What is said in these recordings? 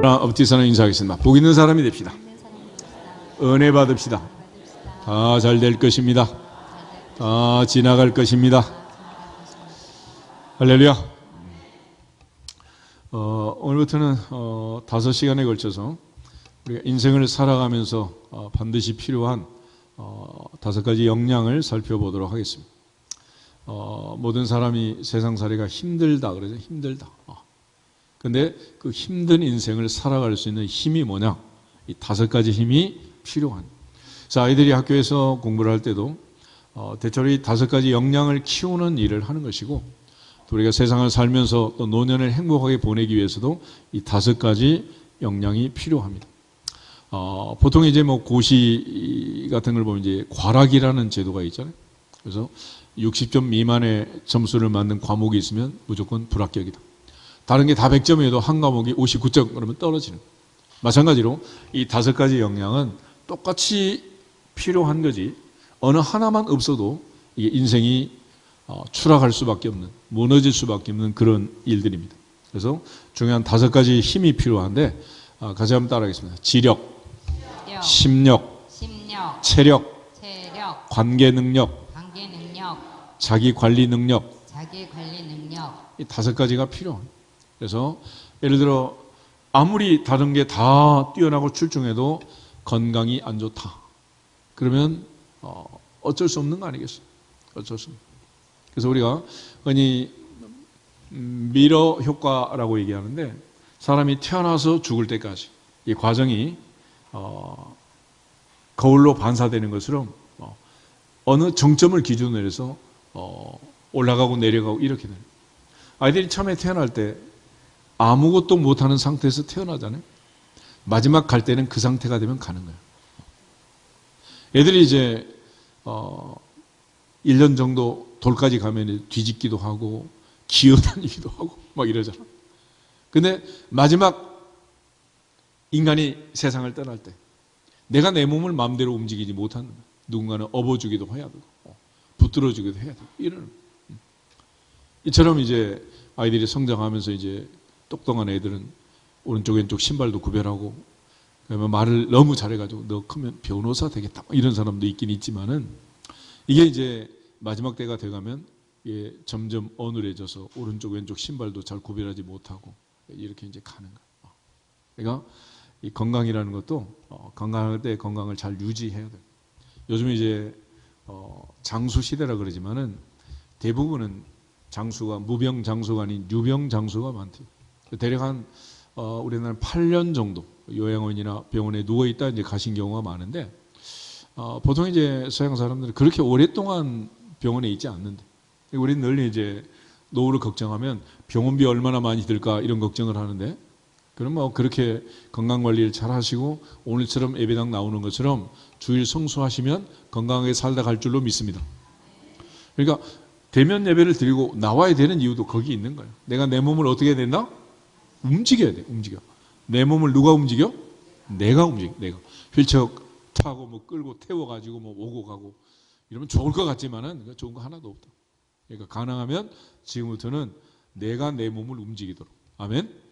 엎드려서 인사하겠습니다. 복 있는 사람이 됩시다. 은혜 받읍시다. 다 잘 될 것입니다. 다 지나갈 것입니다. 할렐루야. 오늘부터는 5시간에 걸쳐서 우리가 인생을 살아가면서 반드시 필요한 5가지 역량을 살펴보도록 하겠습니다. 모든 사람이 세상살이가 힘들다 그러죠. 힘들다. 근데 그 힘든 인생을 살아갈 수 있는 힘이 뭐냐? 이 5가지 힘이 필요한. 그래서 아이들이 학교에서 공부를 할 때도 대체로 이 5가지 역량을 키우는 일을 하는 것이고, 또 우리가 세상을 살면서 또 노년을 행복하게 보내기 위해서도 이 5가지 역량이 필요합니다. 보통 이제 뭐 고시 같은 걸 보면 이제 과락이라는 제도가 있잖아요. 그래서 60점 미만의 점수를 맞는 과목이 있으면 무조건 불합격이다. 다른 게 다 100점이어도 한 과목이 59점 그러면 떨어지는 거예요. 마찬가지로 이 5가지 역량은 똑같이 필요한 거지, 어느 하나만 없어도 이게 인생이 추락할 수밖에 없는, 무너질 수밖에 없는 그런 일들입니다. 그래서 중요한 5가지 힘이 필요한데, 같이 한번 따라하겠습니다. 지력, 심력, 체력, 관계 능력, 자기 관리 능력, 이 5가지가 필요합니다. 그래서 예를 들어 아무리 다른 게 다 뛰어나고 출중해도 건강이 안 좋다. 그러면 어쩔 수 없는 거 아니겠어요? 어쩔 수 없는. 그래서 우리가 흔히 미러 효과라고 얘기하는데, 사람이 태어나서 죽을 때까지 이 과정이 거울로 반사되는 것처럼 어느 정점을 기준으로 해서 올라가고 내려가고 이렇게 돼요. 아이들이 처음에 태어날 때 아무것도 못하는 상태에서 태어나잖아요. 마지막 갈 때는 그 상태가 되면 가는 거예요. 애들이 이제 1년 정도 돌까지 가면 뒤집기도 하고 기어다니기도 하고 막 이러잖아. 근데 마지막 인간이 세상을 떠날 때 내가 내 몸을 마음대로 움직이지 못하는 거야. 누군가는 업어주기도 해야 되고 붙들어주기도 해야 되고 이러는 거야. 이처럼 이제 아이들이 성장하면서 이제 똑똑한 애들은 오른쪽 왼쪽 신발도 구별하고, 그러면 말을 너무 잘해가지고 너 크면 변호사 되겠다 이런 사람도 있긴 있지만은, 이게 이제 마지막 때가 돼가면 이게 점점 어눌해져서 오른쪽 왼쪽 신발도 잘 구별하지 못하고 이렇게 이제 가는 거예요. 그러니까 이 건강이라는 것도 건강할 때 건강을 잘 유지해야 돼요. 요즘 이제 장수 시대라 그러지만은 대부분은 장수가 무병 장수가 아닌 유병 장수가 많대요. 대략 한 우리나라는 8년 정도 요양원이나 병원에 누워 있다 이제 가신 경우가 많은데, 보통 이제 서양 사람들은 그렇게 오랫동안 병원에 있지 않는데, 우리는 늘 이제 노후를 걱정하면 병원비 얼마나 많이 들까 이런 걱정을 하는데, 그럼 뭐 그렇게 건강 관리를 잘 하시고 오늘처럼 예배당 나오는 것처럼 주일 성수하시면 건강하게 살다 갈 줄로 믿습니다. 그러니까 대면 예배를 드리고 나와야 되는 이유도 거기 있는 거예요. 내가 내 몸을 어떻게 해야 된다? 움직여야 돼. 움직여. 내 몸을 누가 움직여? 내가 움직여. 내가 휠체어 타고 뭐 끌고 태워가지고 뭐 오고 가고 이러면 좋을 것 같지만은 좋은 거 하나도 없다. 그러니까 가능하면 지금부터는 내가 내 몸을 움직이도록. 아멘.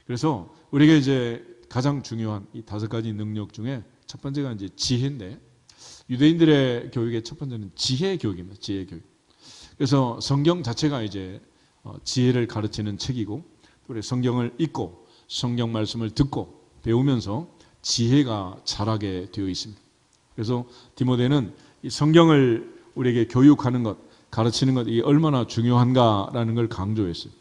그래서 우리가 이제 가장 중요한 이 5가지 능력 중에 첫 번째가 이제 지혜인데, 유대인들의 교육의 첫 번째는 지혜 교육입니다. 지혜 교육. 그래서 성경 자체가 이제 지혜를 가르치는 책이고, 우리 성경을 읽고 성경 말씀을 듣고 배우면서 지혜가 자라게 되어 있습니다. 그래서 디모데는 이 성경을 우리에게 교육하는 것, 가르치는 것, 이게 얼마나 중요한가라는 걸 강조했어요.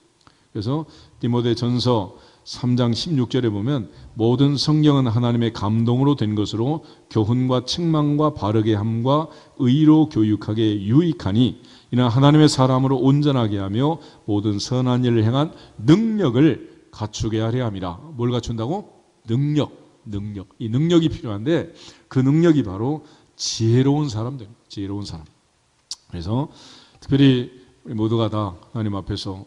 그래서 디모데 전서 3장 16절에 보면 모든 성경은 하나님의 감동으로 된 것으로 교훈과 책망과 바르게 함과 의로 교육하게 유익하니 이는 하나님의 사람으로 온전하게 하며 모든 선한 일을 행한 능력을 갖추게 하려 함이라. 뭘 갖춘다고? 능력. 이 능력이 필요한데 그 능력이 바로 지혜로운 사람들, 지혜로운 사람. 그래서 특별히 우리 모두가 다 하나님 앞에서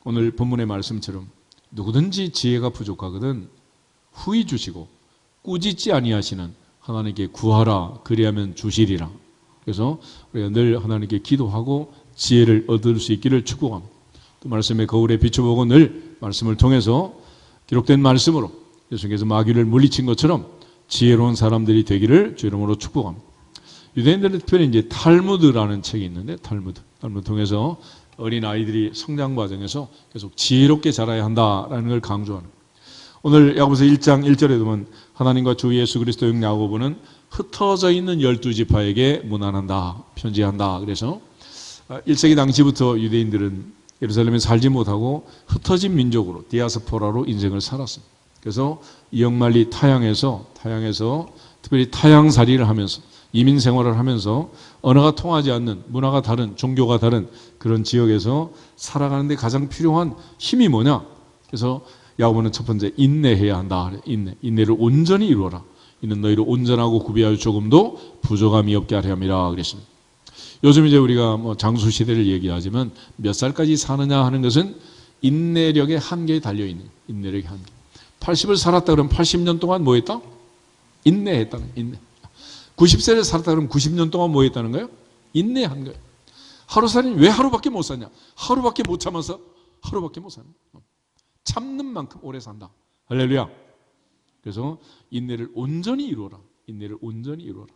오늘 본문의 말씀처럼 누구든지 지혜가 부족하거든 후히 주시고 꾸짖지 아니하시는 하나님께 구하라 그리하면 주시리라. 그래서 우리가 늘 하나님께 기도하고 지혜를 얻을 수 있기를 축복합니다. 또 말씀의 거울에 비춰보고 늘 말씀을 통해서 기록된 말씀으로 예수님께서 마귀를 물리친 것처럼 지혜로운 사람들이 되기를 주 이름으로 축복합니다. 유대인들은 특별히 이제 탈무드라는 책이 있는데 탈무드 통해서 어린 아이들이 성장 과정에서 계속 지혜롭게 자라야 한다라는 걸 강조하는. 오늘 야고보서 1장 1절에 보면 하나님과 주 예수 그리스도의 형 야고보는 흩어져 있는 12지파에게 문안한다, 편지한다. 그래서 1세기 당시부터 유대인들은 예루살렘에 살지 못하고 흩어진 민족으로 디아스포라로 인생을 살았어요. 그래서 이역만리 타향에서 특별히 타향살이를 하면서 이민 생활을 하면서 언어가 통하지 않는, 문화가 다른, 종교가 다른 그런 지역에서 살아가는데 가장 필요한 힘이 뭐냐? 그래서 야고보는 첫 번째 인내해야 한다. 인내를 온전히 이루어라. 이는 너희를 온전하고 구비하여 조금도 부족함이 없게 하려 함이라 그랬습니다. 요즘 이제 우리가 뭐 장수 시대를 얘기하지만 몇 살까지 사느냐 하는 것은 인내력의 한계에 달려 있는 인내력의 한계. 80을 살았다 그러면 80년 동안 뭐 했다? 인내했다는 인내. 90세를 살았다 그러면 90년 동안 뭐 했다는 거예요? 인내한 거예요. 하루살이 왜 하루밖에 못 사냐? 하루밖에 못 참아서 하루밖에 못 사는 거예요. 참는 만큼 오래 산다. 할렐루야. 그래서 인내를 온전히 이루어라. 인내를 온전히 이루어라.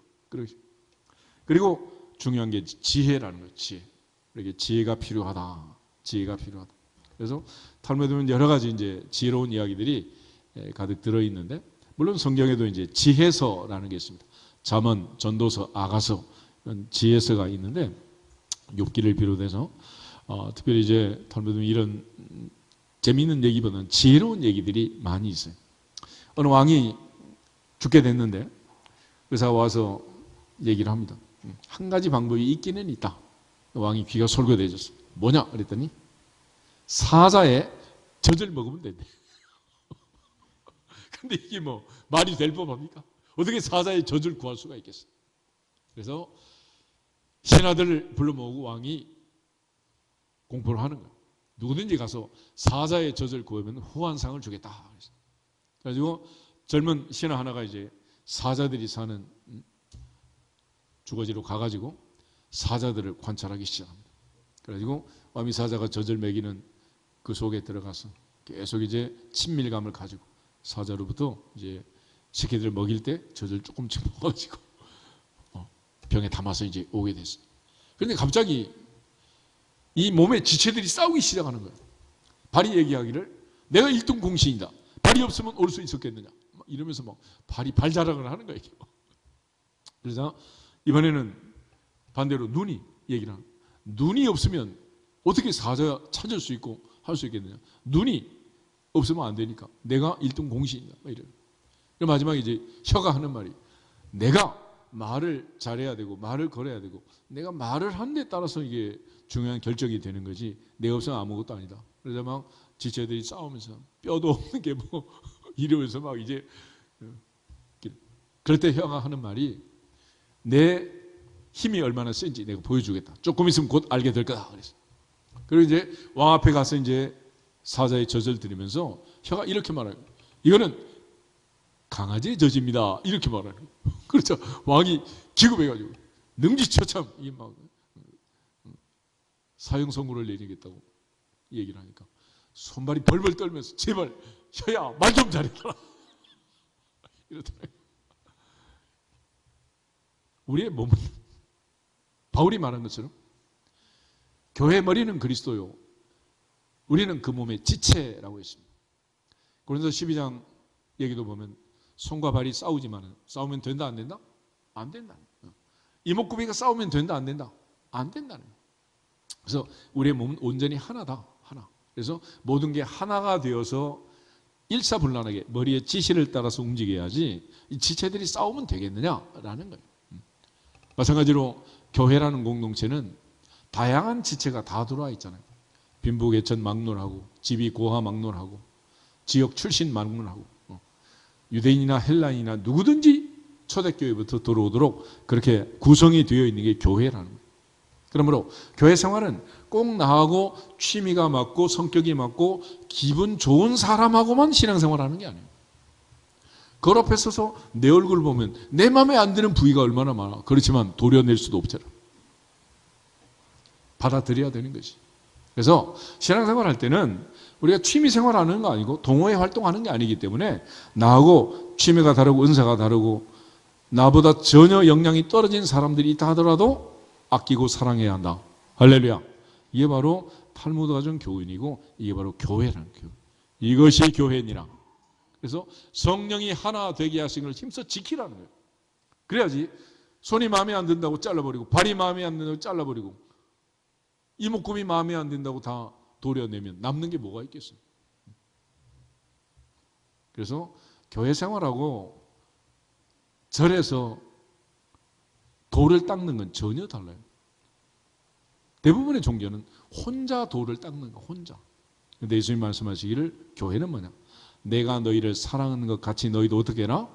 그리고 중요한 게 지혜라는 거예요. 지혜. 이렇게 지혜가 필요하다. 지혜가 필요하다. 그래서 탈무드는 여러 가지 이제 지혜로운 이야기들이 가득 들어 있는데, 물론 성경에도 이제 지혜서라는 게 있습니다. 잠언, 전도서, 아가서 이런 지혜서가 있는데 욥기를 비롯해서 특별히 이제 탈무드는 이런 재미있는 얘기보다는 지혜로운 얘기들이 많이 있어요. 어느 왕이 죽게 됐는데 의사가 와서 얘기를 합니다. 한 가지 방법이 있기는 있다. 왕이 귀가 솔깃해졌어. 뭐냐? 그랬더니 사자의 젖을 먹으면 된대. 근데 이게 뭐 말이 될 법합니까? 어떻게 사자의 젖을 구할 수가 있겠어? 그래서 신하들을 불러 모으고 왕이 공포를 하는 거야. 누구든지 가서 사자의 젖을 구하면 후한상을 주겠다. 그래가지고 젊은 신하 하나가 이제 사자들이 사는 주거지로 가가지고 사자들을 관찰하기 시작합니다. 그래가지고 왕이 사자가 젖을 먹이는 그 속에 들어가서 계속 이제 친밀감을 가지고 사자로부터 이제 새끼들 먹일 때 젖을 조금씩 먹어가지고 병에 담아서 이제 오게 됐어요. 그런데 갑자기 이 몸의 지체들이 싸우기 시작하는 거예요. 발이 얘기하기를 내가 1등 공신이다. 발이 없으면 올 수 있었겠느냐. 이러면서 막 발 자랑을 하는 거예요. 그래서 이번에는 반대로 눈이 얘기를 하는 거예요. 눈이 없으면 어떻게 사자 찾을 수 있고 할 수 있겠느냐. 눈이 없으면 안 되니까 내가 1등 공신이다. 이래요. 마지막에 이제 혀가 하는 말이 내가 말을 잘해야 되고 말을 걸어야 되고 내가 말을 하는 데 따라서 이게 중요한 결정이 되는 거지 내가 없으면 아무것도 아니다. 그러자 막 지체들이 싸우면서 뼈도 없는 게 뭐 이러면서 막 이제 그럴 때 혀가 하는 말이 내 힘이 얼마나 센지 내가 보여주겠다. 조금 있으면 곧 알게 될 거다. 그랬어. 그리고 이제 왕 앞에 가서 이제 사자의 젖을 드리면서 혀가 이렇게 말해요. 이거는 강아지의 젖입니다. 이렇게 말하는 거예요. 그렇죠. 왕이 기급해가지고 능지처참 이게 막 사형 선고를 내리겠다고 얘기를 하니까 손발이 벌벌 떨면서 제발 혀야 말 좀 잘해라 이러더라고요. 우리의 몸은 바울이 말한 것처럼 교회 머리는 그리스도요 우리는 그 몸의 지체라고 했습니다. 고린도서 12장 얘기도 보면 손과 발이 싸우지만 싸우면 된다 안 된다? 안 된다. 이목구비가 싸우면 된다 안 된다? 안 된다는 거예요. 그래서 우리의 몸은 온전히 하나다. 하나. 그래서 모든 게 하나가 되어서 일사불란하게 머리의 지시를 따라서 움직여야지 이 지체들이 싸우면 되겠느냐라는 거예요. 마찬가지로 교회라는 공동체는 다양한 지체가 다 들어와 있잖아요. 빈부개천 막론하고 집이 고하 막론하고 지역 출신 막론하고 유대인이나 헬라인이나 누구든지 초대교회부터 들어오도록 그렇게 구성이 되어 있는 게 교회라는 거예요. 그러므로 교회 생활은 꼭 나하고 취미가 맞고 성격이 맞고 기분 좋은 사람하고만 신앙생활하는 게 아니에요. 그 앞에 서서 내 얼굴 보면 내 마음에 안 드는 부위가 얼마나 많아. 그렇지만 도려낼 수도 없잖아. 받아들여야 되는 것이. 그래서 신앙생활 할 때는 우리가 취미생활 하는 거 아니고 동호회 활동하는 게 아니기 때문에 나하고 취미가 다르고 은사가 다르고 나보다 전혀 역량이 떨어진 사람들이 있다 하더라도 아끼고 사랑해야 한다. 할렐루야. 이게 바로 탈무드 가정 교훈이고 이게 바로 교회라는 교훈. 이것이 교회니라. 그래서 성령이 하나 되게 하신 걸 힘써 지키라는 거예요. 그래야지 손이 마음에 안 든다고 잘라버리고 발이 마음에 안 든다고 잘라버리고 이목구비 마음에 안 든다고 다 도려내면 남는 게 뭐가 있겠어요. 그래서 교회 생활하고 절에서 돌을 닦는 건 전혀 달라요. 대부분의 종교는 혼자 돌을 닦는 거, 혼자. 근데 예수님 말씀하시기를 교회는 뭐냐? 내가 너희를 사랑하는 것 같이 너희도 어떻게 해라?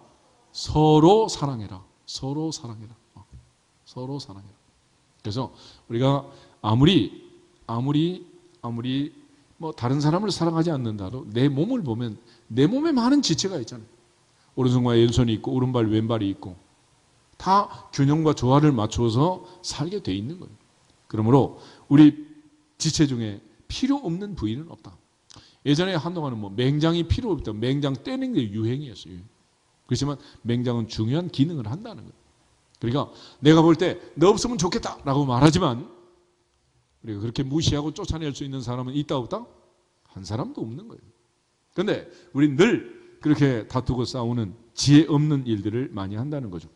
서로 사랑해라. 서로 사랑해라. 서로 사랑해라. 그래서 우리가 아무리 뭐 다른 사람을 사랑하지 않는다도 내 몸을 보면 내 몸에 많은 지체가 있잖아요. 오른손과 왼손이 있고 오른발 왼발이 있고 다 균형과 조화를 맞추어서 살게 돼 있는 거예요. 그러므로 우리 지체 중에 필요 없는 부위는 없다. 예전에 한동안은 뭐 맹장이 필요 없다. 맹장 떼는 게 유행이었어요. 그렇지만 맹장은 중요한 기능을 한다는 거예요. 그러니까 내가 볼 때 너 없으면 좋겠다라고 말하지만 우리가 그렇게 무시하고 쫓아낼 수 있는 사람은 있다 없다? 한 사람도 없는 거예요. 그런데 우리는 늘 그렇게 다투고 싸우는 지혜 없는 일들을 많이 한다는 거죠.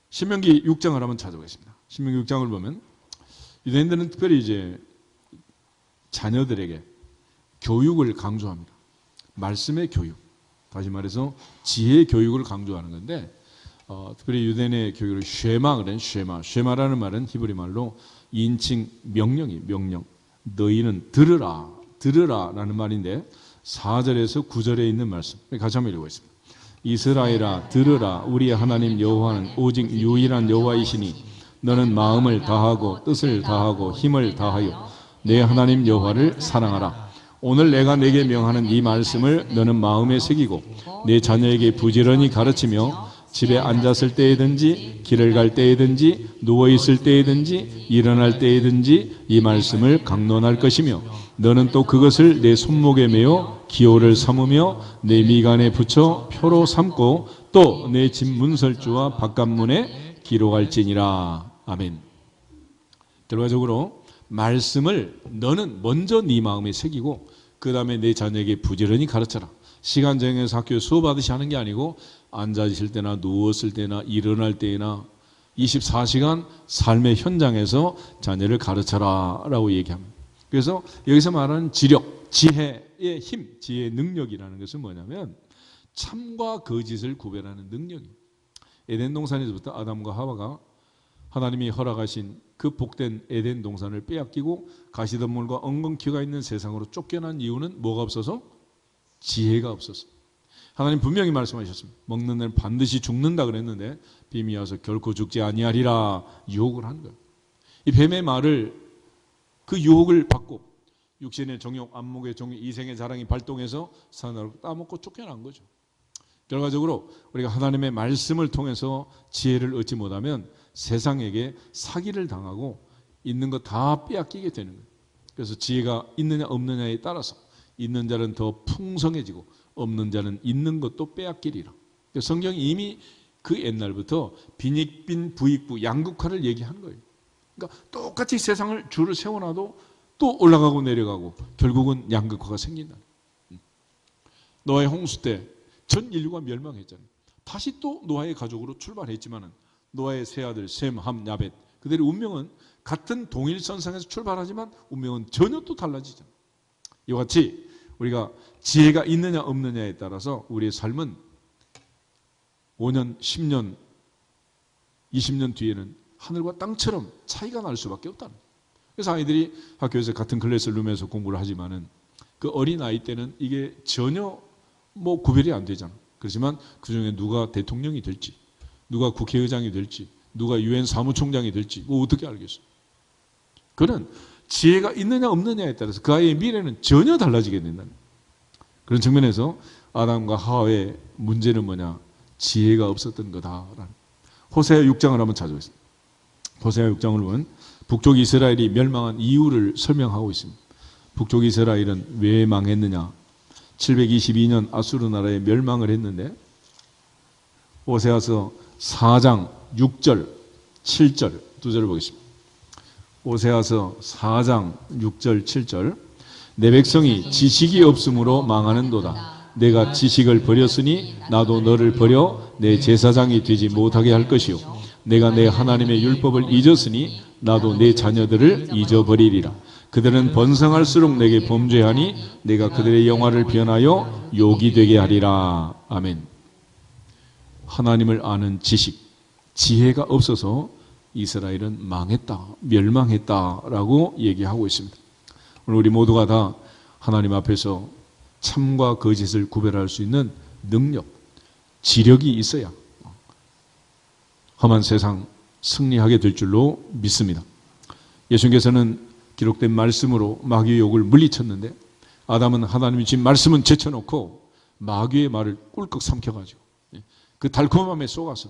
신명기 6장을 한번 찾아보겠습니다. 신명기 6장을 보면 유대인들은 특별히 이제 자녀들에게 교육을 강조합니다. 말씀의 교육, 다시 말해서 지혜의 교육을 강조하는 건데 특별히 유대인의 교육을 쉐마 그래요. 쉐마라는 말은 히브리 말로 인칭 명령이 명령. 너희는 들으라라는 말인데 4절에서 9절에 있는 말씀 같이 한번 읽어보겠습니다. 이스라엘아 들으라 우리의 하나님 여호와는 오직 유일한 여호와이시니 너는 마음을 다하고 뜻을 다하고 힘을 다하여 내 하나님 여호와를 사랑하라. 오늘 내가 내게 명하는 이 말씀을 너는 마음에 새기고 내 자녀에게 부지런히 가르치며 집에 앉았을 때에든지 길을 갈 때에든지 누워있을 때에든지 일어날 때에든지 이 말씀을 강론할 것이며 너는 또 그것을 내 손목에 메어 기호를 삼으며 내 미간에 붙여 표로 삼고 또 내 집 문설주와 바깥문에 기록할지니라. 아멘. 결과적으로 말씀을 너는 먼저 네 마음에 새기고 그 다음에 내 자녀에게 부지런히 가르쳐라. 시간 정해서 학교에 수업하듯이 하는 게 아니고 앉아있을 때나 누웠을 때나 일어날 때나 24시간 삶의 현장에서 자녀를 가르쳐라 라고 얘기합니다. 그래서 여기서 말하는 지력, 지혜의 힘, 지혜의 능력이라는 것은 뭐냐면 참과 거짓을 구별하는 능력이에요. 에덴 동산에서부터 아담과 하와가 하나님이 허락하신 그 복된 에덴 동산을 빼앗기고 가시덤불과 엉겅퀴가 있는 세상으로 쫓겨난 이유는 뭐가 없어서? 지혜가 없어서. 하나님 분명히 말씀하셨습니다. 먹는 날 반드시 죽는다 그랬는데 뱀이 와서 결코 죽지 아니하리라 유혹을 한 거예요. 이 뱀의 말을 그 유혹을 받고 육신의 정욕, 안목의 정욕, 이생의 자랑이 발동해서 사나를 따먹고 쫓겨난 거죠. 결과적으로 우리가 하나님의 말씀을 통해서 지혜를 얻지 못하면 세상에게 사기를 당하고 있는 거 다 빼앗기게 되는 거예요. 그래서 지혜가 있느냐 없느냐에 따라서 있는 자는 더 풍성해지고 없는 자는 있는 것도 빼앗기리라. 성경이 이미 그 옛날부터 빈익빈 부익부 양극화를 얘기한 거예요. 그러니까 똑같이 세상을 줄을 세워놔도 또 올라가고 내려가고 결국은 양극화가 생긴다. 노아의 홍수 때 전 인류가 멸망했잖아요. 다시 또 노아의 가족으로 출발했지만은 노아의 세 아들 셈, 함, 야벳 그들의 운명은 같은 동일선상에서 출발하지만 운명은 전혀 또 달라지잖아요. 이와 같이 우리가 지혜가 있느냐 없느냐에 따라서 우리의 삶은 5년, 10년, 20년 뒤에는 하늘과 땅처럼 차이가 날 수밖에 없다는 거예요. 그래서 아이들이 학교에서 같은 클래스룸에서 공부를 하지만은 그 어린 아이 때는 이게 전혀 뭐 구별이 안 되잖아. 그렇지만 그 중에 누가 대통령이 될지, 누가 국회의장이 될지, 누가 유엔 사무총장이 될지 뭐 어떻게 알겠어? 그는 지혜가 있느냐 없느냐에 따라서 그 아이의 미래는 전혀 달라지게 된다는 거예요. 그런 측면에서 아담과 하와의 문제는 뭐냐? 지혜가 없었던 거다라는. 호세아 6장을 한번 찾아보겠습니다. 호세아 6장을 보면 북쪽 이스라엘이 멸망한 이유를 설명하고 있습니다. 북쪽 이스라엘은 왜 망했느냐? 722년 아수르 나라에 멸망을 했는데 오세아서 4장 6절, 7절 두 절을 보겠습니다. 오세아서 4장 6절, 7절 내 백성이 지식이 없으므로 망하는도다. 내가 지식을 버렸으니 나도 너를 버려 내 제사장이 되지 못하게 할 것이요 내가 내 하나님의 율법을 잊었으니 나도 내 자녀들을 잊어버리리라. 그들은 번성할수록 내게 범죄하니 내가 그들의 영화를 변하여 욕이 되게 하리라. 아멘. 하나님을 아는 지식, 지혜가 없어서 이스라엘은 망했다, 멸망했다라고 얘기하고 있습니다. 오늘 우리 모두가 다 하나님 앞에서 참과 거짓을 구별할 수 있는 능력, 지력이 있어야 험한 세상 승리하게 될 줄로 믿습니다. 예수님께서는 기록된 말씀으로 마귀의 욕을 물리쳤는데 아담은 하나님이 주신 말씀은 제쳐놓고 마귀의 말을 꿀꺽 삼켜가지고 그 달콤함에 속아서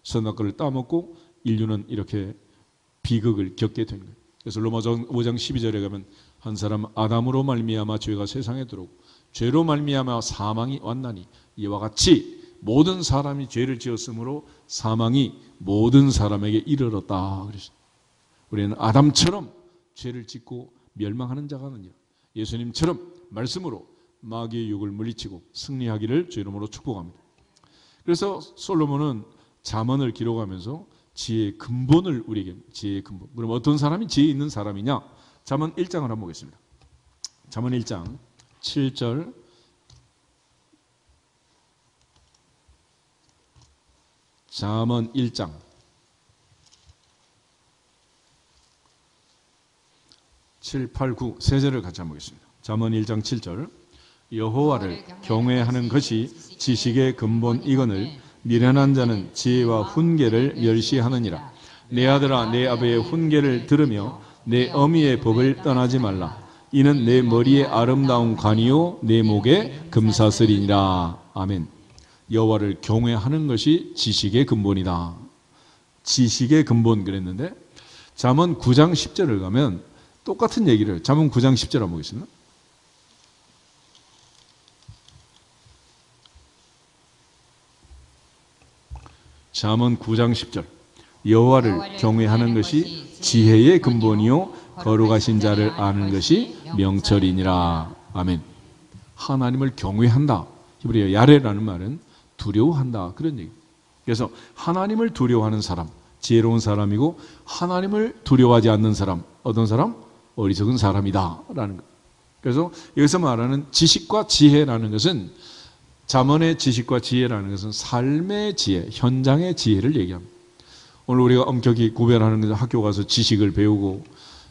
선악과를 따먹고 인류는 이렇게 비극을 겪게 된 거예요. 그래서 로마서 5장 12절에 가면 한 사람 아담으로 말미암아 죄가 세상에 들어오고 죄로 말미암아 사망이 왔나니 이와 같이 모든 사람이 죄를 지었으므로 사망이 모든 사람에게 이르렀다. 그래서 우리는 아담처럼 죄를 짓고 멸망하는 자가 아니라 예수님처럼 말씀으로 마귀의 욕을 물리치고 승리하기를 주 이름으로 축복합니다. 그래서 솔로몬은 잠언을 기록하면서 지혜의 근본을 우리에게, 지혜의 근본. 그럼 어떤 사람이 지혜 있는 사람이냐? 잠언 1장을 한번 보겠습니다. 잠언 1장 7절 잠언 1장 7, 8, 9 세 절을 같이 한번 보겠습니다. 잠언 1장 7절 여호와를 경외하는 것이 지식의 근본이거늘 미련한 자는 지혜와 훈계를 멸시하느니라. 내 아들아 내 아버지의 훈계를 들으며 내 어미의 법을 떠나지 말라. 이는 내 머리에 아름다운 관이요 내 목에 금사슬이니라. 아멘. 여호와를 경외하는 것이 지식의 근본이다. 지식의 근본 그랬는데 잠언 9장 10절을 가면 똑같은 얘기를 잠언 9장 10절 한번 보겠습니다. 잠언 9장 10절 여호와를 경외하는 것이 지혜의 근본이요 거룩하신 자를 아는 것이 명철이니라. 아멘. 하나님을 경외한다. 히브리어 야레라는 말은 두려워한다. 그런 얘기. 그래서 하나님을 두려워하는 사람, 지혜로운 사람이고 하나님을 두려워하지 않는 사람, 어떤 사람? 어리석은 사람이다. 라는 것. 그래서 여기서 말하는 지식과 지혜라는 것은 잠언의 지식과 지혜라는 것은 삶의 지혜, 현장의 지혜를 얘기합니다. 오늘 우리가 엄격히 구별하는 것은 학교 가서 지식을 배우고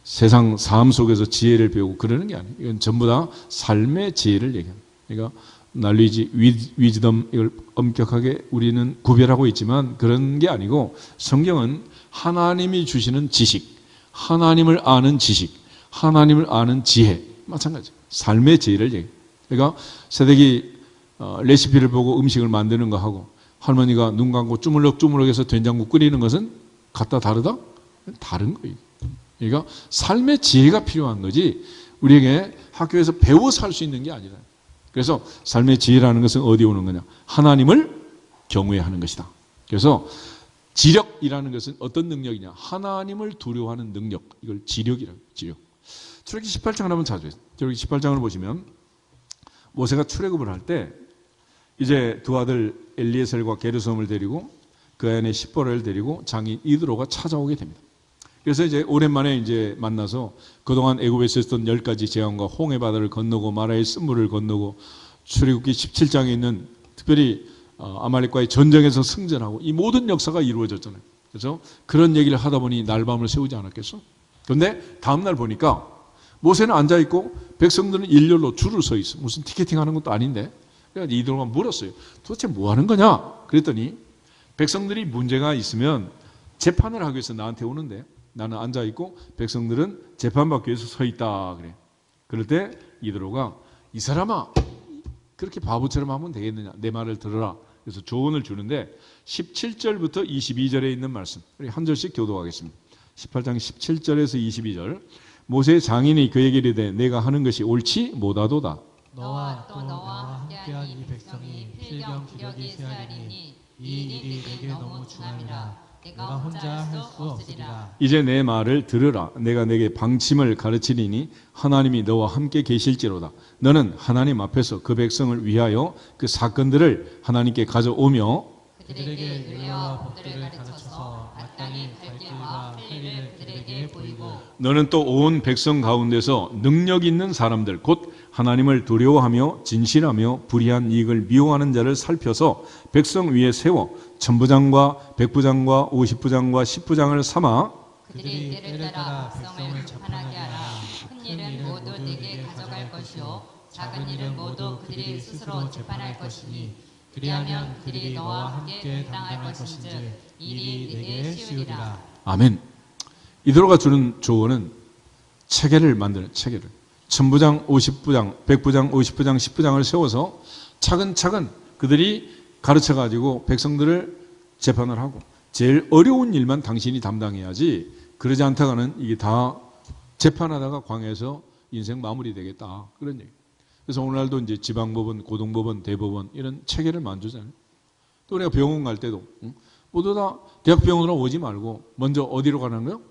세상 삶 속에서 지혜를 배우고 그러는 게 아니에요. 이건 전부 다 삶의 지혜를 얘기합니다. 그러니까 날리지 위즈덤 이걸 엄격하게 우리는 구별하고 있지만 그런 게 아니고 성경은 하나님이 주시는 지식, 하나님을 아는 지식, 하나님을 아는 지혜 마찬가지예요. 삶의 지혜를 얘기해요. 그러니까 새댁이 레시피를 보고 음식을 만드는 거 하고 할머니가 눈 감고 주물럭주물럭해서 된장국 끓이는 것은 같다 다르다? 다른 거예요. 그러니까 삶의 지혜가 필요한 거지 우리에게 학교에서 배워서 할 수 있는 게 아니라. 그래서 삶의 지혜라는 것은 어디에 오는 거냐? 하나님을 경외하는 것이다. 그래서 지력이라는 것은 어떤 능력이냐? 하나님을 두려워하는 능력. 이걸 지력이라고 해요. 지력. 출애굽기 18장을 한번 찾아요. 출애굽기 18장을 보시면 모세가 출애굽을 할 때 이제 두 아들 엘리에셀과 게르솜을 데리고 그 안에 십보라를 데리고 장인 이드로가 찾아오게 됩니다. 그래서 이제 오랜만에 이제 만나서 그동안 애굽에서 있었던 10가지 재앙과 홍해 바다를 건너고 마라의 쓴물을 건너고 출애굽기 17장에 있는 특별히 아말렉과의 전쟁에서 승전하고 이 모든 역사가 이루어졌잖아요. 그래서 그런 얘기를 하다 보니 날밤을 새우지 않았겠어? 그런데 다음날 보니까 모세는 앉아있고 백성들은 일렬로 줄을 서 있어. 무슨 티켓팅 하는 것도 아닌데. 그래서 이드로가 물었어요. 도대체 뭐 하는 거냐? 그랬더니 백성들이 문제가 있으면 재판을 하기 위해서 나한테 오는데 나는 앉아있고 백성들은 재판받기 위해서 서 있다. 그래. 그럴 때 이드로가 이 사람아 그렇게 바보처럼 하면 되겠느냐? 내 말을 들어라. 그래서 조언을 주는데 17절부터 22절에 있는 말씀 우리 한 절씩 교도하겠습니다. 18장 17절에서 22절. 모세의 장인이 그에게 이르되 내가 하는 것이 옳지 못하도다. 너와 또 너와 함께한 이 백성이 필경 기력이 쇠하리니 이 일이 내게 너무 중함이라. 내가 혼자 할 수 없으리라. 이제 내 말을 들으라. 내가 내게 방침을 가르치리니 하나님이 너와 함께 계실지로다. 너는 하나님 앞에서 그 백성을 위하여 그 사건들을 하나님께 가져오며 그들에게 율례와 법들을 가르쳐서 마땅히 갈 길과 할 일을 그들에게 보이고 너는 또 온 백성 가운데서 능력 있는 사람들 곧 하나님을 두려워하며 진실하며 불의한 이익을 미워하는 자를 살펴서 백성 위에 세워 천부장과 백부장과 50부장과 10부장을 삼아 그들이 때를 따라 백성을 재판하게 하라. 큰 일은 모두 내게 가져갈 것이요 작은 일은 모두 그들이 스스로 재판할 것이니 그리하면 그들이 너와 함께 담당할 것인즉 일이 내게 쉬우리라. 아멘. 이드로가 주는 조언은 체계를 만드는 체계를. 천부장, 50부장, 백부장, 50부장, 10부장을 세워서 차근차근 그들이 가르쳐가지고 백성들을 재판을 하고 제일 어려운 일만 당신이 담당해야지 그러지 않다가는 이게 다 재판하다가 광야에서 인생 마무리되겠다. 그런 얘기. 그래서 오늘날도 이제 지방법원, 고등법원, 대법원 이런 체계를 만들잖아요. 또 우리가 병원 갈 때도 모두 다 대학병원으로 오지 말고 먼저 어디로 가는 거요?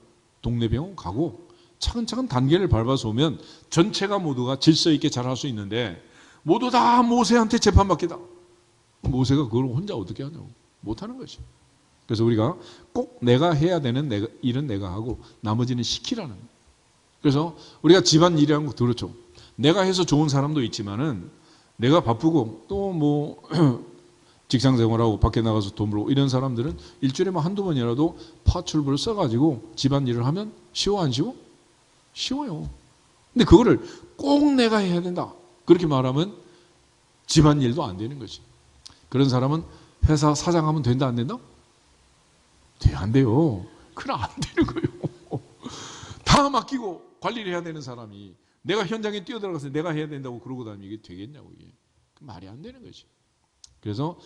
동네 병원 가고 차근차근 단계를 밟아서 오면 전체가 모두가 질서 있게 잘할 수 있는데 모두 다 모세한테 재판받겠다. 모세가 그걸 혼자 어떻게 하냐고. 못하는 것이. 그래서 우리가 꼭 내가 해야 되는 일은 내가 하고 나머지는 시키라는 거예요. 그래서 우리가 집안 일이라는 거 그렇죠. 내가 해서 좋은 사람도 있지만은 내가 바쁘고 또 뭐 직장 생활하고 밖에 나가서 돈 벌고 이런 사람들은 일주일에 뭐 한두 번이라도 파출부를 써가지고 집안 일을 하면 쉬워 안 쉬워? 쉬워요. 근데 그거를 꼭 내가 해야 된다. 그렇게 말하면 집안 일도 안 되는 거지. 그런 사람은 회사 사장하면 된다 안 된다? 돼, 안 돼요. 그럼 안 되는 거예요. 다 맡기고 관리를 해야 되는 사람이 내가 현장에 뛰어들어가서 내가 해야 된다고 그러고 다니면 이게 되겠냐고. 이게 말이 안 되는 거지. 그래서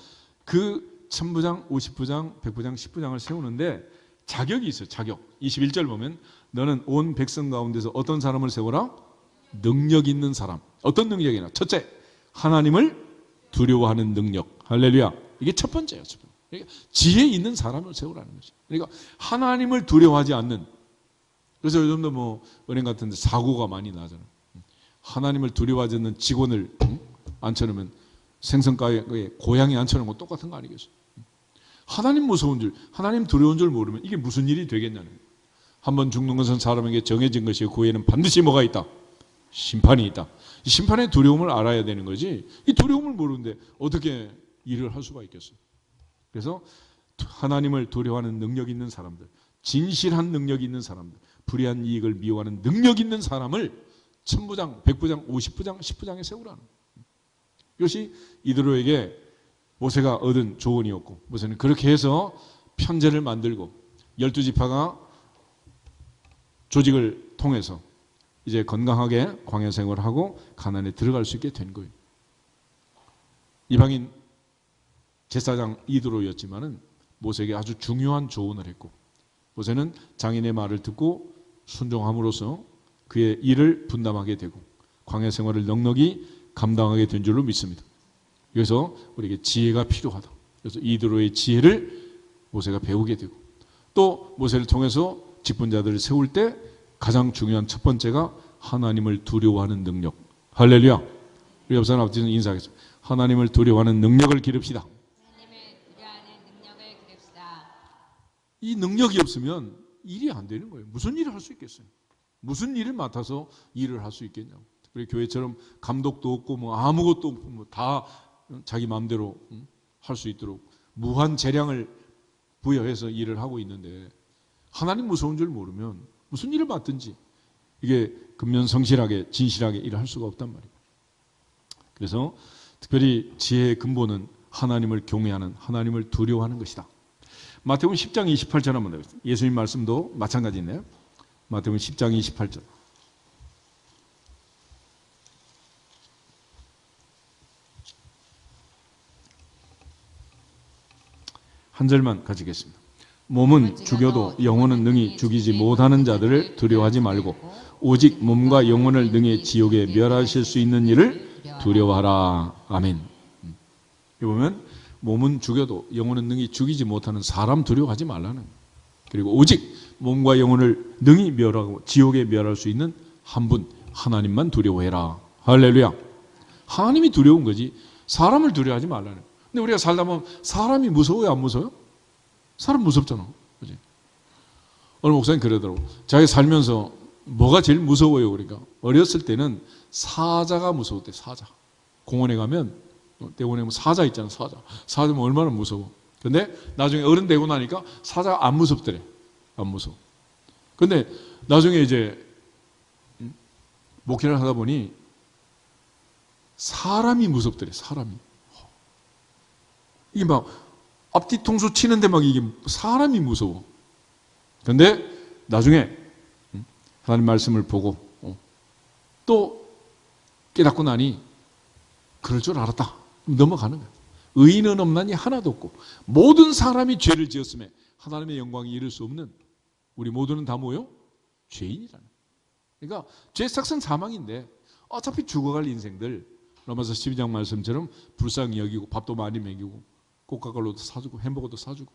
그 천부장, 50부장, 100부장, 10부장을 세우는데 자격이 있어요. 자격. 21절 보면 너는 온 백성 가운데서 어떤 사람을 세워라? 능력 있는 사람. 어떤 능력이나? 첫째, 하나님을 두려워하는 능력. 할렐루야. 이게 첫 번째예요. 첫 번째. 그러니까 지혜 있는 사람을 세우라는 거죠. 그러니까 하나님을 두려워하지 않는. 그래서 요즘도 뭐 은행 같은 데 사고가 많이 나잖아요. 하나님을 두려워하지 않는 직원을 앉혀놓으면 생선가에 고양이 앉혀놓은 거 똑같은 거 아니겠어요? 하나님 무서운 줄, 하나님 두려운 줄 모르면 이게 무슨 일이 되겠냐는 거예요. 한번 죽는 것은 사람에게 정해진 것이고 그 후에는 반드시 뭐가 있다? 심판이 있다. 이 심판의 두려움을 알아야 되는 거지. 이 두려움을 모르는데 어떻게 일을 할 수가 있겠어요? 그래서 하나님을 두려워하는 능력 있는 사람들, 진실한 능력 있는 사람들, 불의한 이익을 미워하는 능력 있는 사람을 천부장, 백부장, 50부장, 10부장에 세우라는 거예요. 이것이 이드로에게 모세가 얻은 조언이었고 모세는 그렇게 해서 편제를 만들고 12지파가 조직을 통해서 이제 건강하게 광야 생활을 하고 가나안에 들어갈 수 있게 된 거예요. 이방인 제사장 이드로였지만은 모세에게 아주 중요한 조언을 했고 모세는 장인의 말을 듣고 순종함으로써 그의 일을 분담하게 되고 광야 생활을 넉넉히 감당하게 된 줄로 믿습니다. 그래서 우리에게 지혜가 필요하다. 그래서 이드로의 지혜를 모세가 배우게 되고 또 모세를 통해서 직분자들을 세울 때 가장 중요한 첫 번째가 하나님을 두려워하는 능력. 할렐루야. 우리 옆 사람 앞뒤에서 인사하겠습니다. 하나님을 두려워하는 능력을 기릅시다. 하나님을 두려워하는 능력을 기릅시다. 이 능력이 없으면 일이 안 되는 거예요. 무슨 일을 할 수 있겠어요? 무슨 일을 맡아서 일을 할 수 있겠냐고. 특별히 교회처럼 감독도 없고 뭐 아무것도 없고 뭐 다 자기 마음대로 할 수 있도록 무한 재량을 부여해서 일을 하고 있는데 하나님 무서운 줄 모르면 무슨 일을 맡든지 이게 근면성실하게 진실하게 일을 할 수가 없단 말이에요. 그래서 특별히 지혜의 근본은 하나님을 경외하는 하나님을 두려워하는 것이다. 마태복음 10장 28절 한번 보겠습니다. 예수님 말씀도 마찬가지네요. 마태복음 10장 28절. 한 절만 가지겠습니다. 몸은 죽여도 영혼은 능히 죽이지 못하는 자들을 두려워하지 말고 오직 몸과 영혼을 능히 지옥에 멸하실 수 있는 일을 두려워하라. 아멘. 여기 보면 몸은 죽여도 영혼은 능히 죽이지 못하는 사람 두려워하지 말라는. 그리고 오직 몸과 영혼을 능히 멸하고 지옥에 멸할 수 있는 한 분 하나님만 두려워해라. 할렐루야. 하나님이 두려운 거지 사람을 두려워하지 말라는. 근데 우리가 살다 보면 사람이 무서워요, 안 무서워요? 사람 무섭잖아. 그지? 어느 목사님 그러더라고. 자기 살면서 뭐가 제일 무서워요? 그러니까 어렸을 때는 사자가 무서웠대. 사자. 공원에 가면 대원에 보면 사자 있잖아. 사자면 얼마나 무서워. 근데 나중에 어른 되고 나니까 사자가 안 무섭더래. 안 무서워. 근데 나중에 이제 목회를 하다 보니 사람이 무섭더래. 사람이. 이게 막 앞뒤통수 치는데 막 이게 사람이 무서워. 근데 나중에 하나님 말씀을 보고 또 깨닫고 나니 그럴 줄 알았다. 넘어가는 거야. 의인은 없나니 하나도 없고 모든 사람이 죄를 지었음에 하나님의 영광이 이룰 수 없는 우리 모두는 다 뭐요? 죄인이라는. 그러니까 죄 삭은 사망인데 어차피 죽어갈 인생들 로마서 12장 말씀처럼 불쌍히 여기고 밥도 많이 먹이고 고가걸로도 사주고 햄버거도 사주고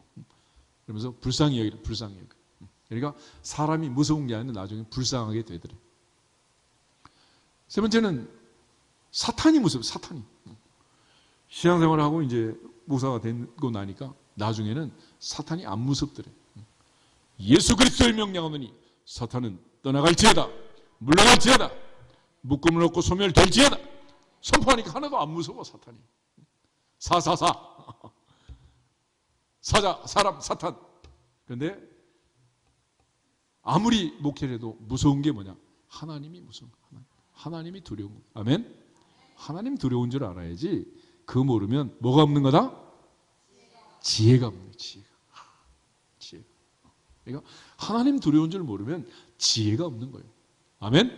그러면서 불쌍히 여기라. 불쌍히 여기. 그러니까 사람이 무서운 게 아니라 나중에 불쌍하게 되더래. 세 번째는 사탄이 무서워. 사탄이. 신앙생활을 하고 이제 목사가 되고 나니까 나중에는 사탄이 안 무섭더래. 예수 그리스도를 명령하노니 사탄은 떠나갈지어다. 물러갈지어다. 묶음을 얻고 소멸될지어다. 선포하니까 하나도 안 무서워. 사탄이. 사자, 사람, 사탄. 그런데 아무리 목회를 해도 무서운 게 뭐냐? 하나님이 무서운 거야. 하나님이 두려운 거야. 아멘? 하나님 두려운 줄 알아야지. 그거 모르면 뭐가 없는 거다? 지혜가 없는 거야. 지혜가. 그러니까 하나님 두려운 줄 모르면 지혜가 없는 거예요. 아멘?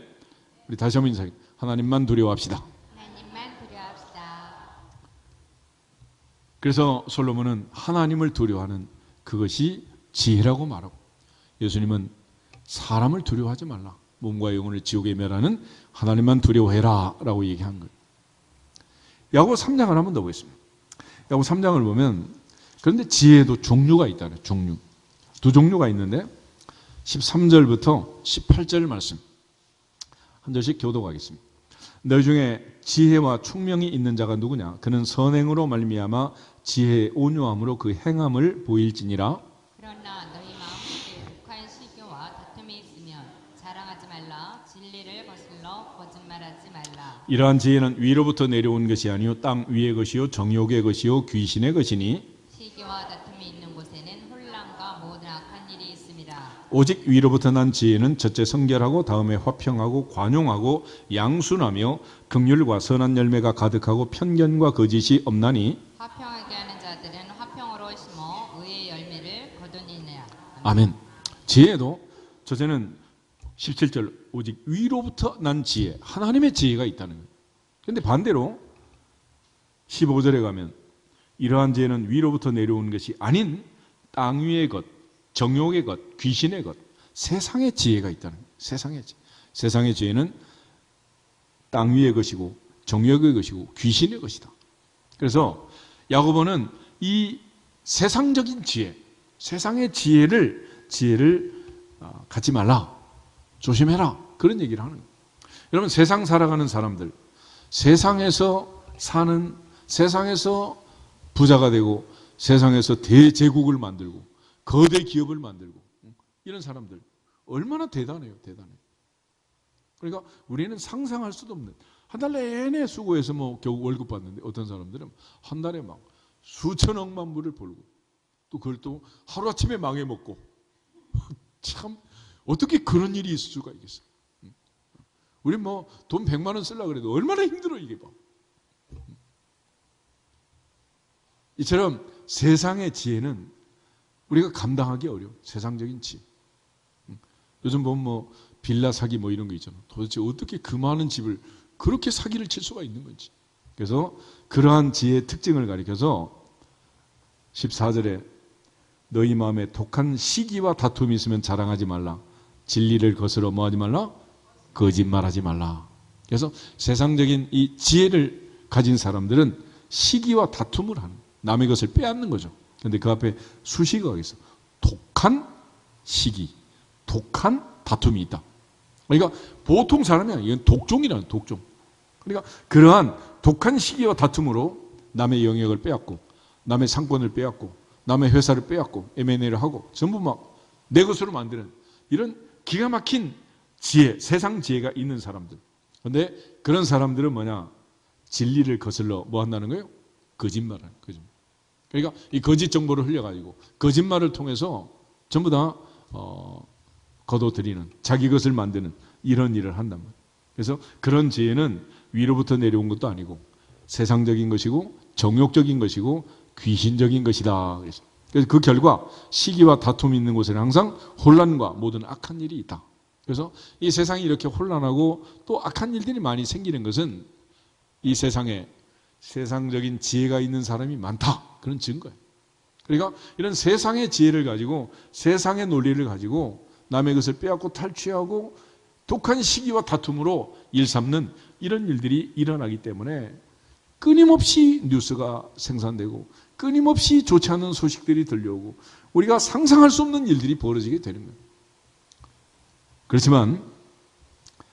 우리 다시 한번 인사해. 하나님만 두려워합시다. 하나님만 두려워합시다. 그래서 솔로몬은 하나님을 두려워하는 그것이 지혜라고 말하고 예수님은 사람을 두려워하지 말라. 몸과 영혼을 지옥에 멸하는 하나님만 두려워해라 라고 얘기한 거예요. 야고보 3장을 한번 더 보겠습니다. 야고보 3장을 보면 그런데 지혜도 종류가 있다네. 종류. 두 종류가 있는데 13절부터 18절 말씀 한 절씩 교독하겠습니다. 너희 중에 지혜와 총명이 있는 자가 누구냐? 그는 선행으로 말미암아 지혜의 온유함으로 그 행함을 보일지니라. 그러나 너희 마음속에 북한 시교와 다툼이 있으면 자랑하지 말라. 진리를 거슬러 거짓말하지 말라. 이러한 지혜는 위로부터 내려온 것이 아니요 땅 위의 것이요 정욕의 것이요 귀신의 것이니 시기와 다툼이 있는 곳에는 혼란과 모든 악한 일이 있습니다. 오직 위로부터 난 지혜는 첫째 성결하고 다음에 화평하고 관용하고 양순하며 긍휼과 선한 열매가 가득하고 편견과 거짓이 없나니. 화평하게 하는 자들은 화평으로 심어 의의 열매를 거두니라. 아멘. 지혜도 첫째는 17절 오직 위로부터 난 지혜, 하나님의 지혜가 있다는 거예요. 그런데 반대로 15절에 가면 이러한 지혜는 위로부터 내려온 것이 아닌 땅 위의 것, 정욕의 것, 귀신의 것, 세상의 지혜가 있다는 거예요. 세상의 지혜. 세상의 지혜는 땅 위의 것이고 정욕의 것이고 귀신의 것이다. 그래서 야고보는 이 세상적인 지혜, 세상의 지혜를 갖지 말라. 조심해라. 그런 얘기를 하는 거예요. 여러분 세상 살아가는 사람들, 세상에서 부자가 되고 세상에서 대제국을 만들고 거대 기업을 만들고 이런 사람들 얼마나 대단해요. 대단해요. 그러니까 우리는 상상할 수도 없는 한 달 내내 수고해서 뭐 겨우 월급 받는데 어떤 사람들은 한 달에 막 수천억만 불을 벌고 또 그걸 또 하루아침에 망해먹고 참 어떻게 그런 일이 있을 수가 있겠어요. 우리 뭐 돈 100만 원 쓰려고 그래도 얼마나 힘들어 이게 봐. 이처럼 세상의 지혜는 우리가 감당하기 어려워. 세상적인 지혜. 요즘 보면 뭐 빌라 사기 뭐 이런 거 있잖아. 도대체 어떻게 그 많은 집을 그렇게 사기를 칠 수가 있는 건지. 그래서 그러한 지혜의 특징을 가리켜서 14절에 너희 마음에 독한 시기와 다툼이 있으면 자랑하지 말라. 진리를 거스러 뭐하지 말라? 거짓말하지 말라. 그래서 세상적인 이 지혜를 가진 사람들은 시기와 다툼을 하는, 남의 것을 빼앗는 거죠. 그런데 그 앞에 수식어가 있어. 독한 시기, 독한 다툼이 있다. 그러니까 보통 사람이 아니야. 이건 독종이라는 독종. 그러니까 그러한 독한 시기와 다툼으로 남의 영역을 빼앗고, 남의 상권을 빼앗고, 남의 회사를 빼앗고, M&A를 하고, 전부 막 내 것으로 만드는 이런 기가 막힌 지혜, 세상 지혜가 있는 사람들. 그런데 그런 사람들은 뭐냐? 진리를 거슬러 뭐 한다는 거예요? 거짓말을. 거짓말. 그러니까 이 거짓 정보를 흘려가지고 거짓말을 통해서 전부 다 거둬들이는, 자기 것을 만드는 이런 일을 한단 말이에요. 그래서 그런 지혜는 위로부터 내려온 것도 아니고 세상적인 것이고 정욕적인 것이고 귀신적인 것이다. 그래서 그 결과 시기와 다툼이 있는 곳에는 항상 혼란과 모든 악한 일이 있다. 그래서 이 세상이 이렇게 혼란하고 또 악한 일들이 많이 생기는 것은 이 세상에 세상적인 지혜가 있는 사람이 많다. 그런 증거예요. 그러니까 이런 세상의 지혜를 가지고 세상의 논리를 가지고 남의 것을 빼앗고 탈취하고 독한 시기와 다툼으로 일삼는 이런 일들이 일어나기 때문에 끊임없이 뉴스가 생산되고 끊임없이 좋지 않은 소식들이 들려오고 우리가 상상할 수 없는 일들이 벌어지게 되는 거예요. 그렇지만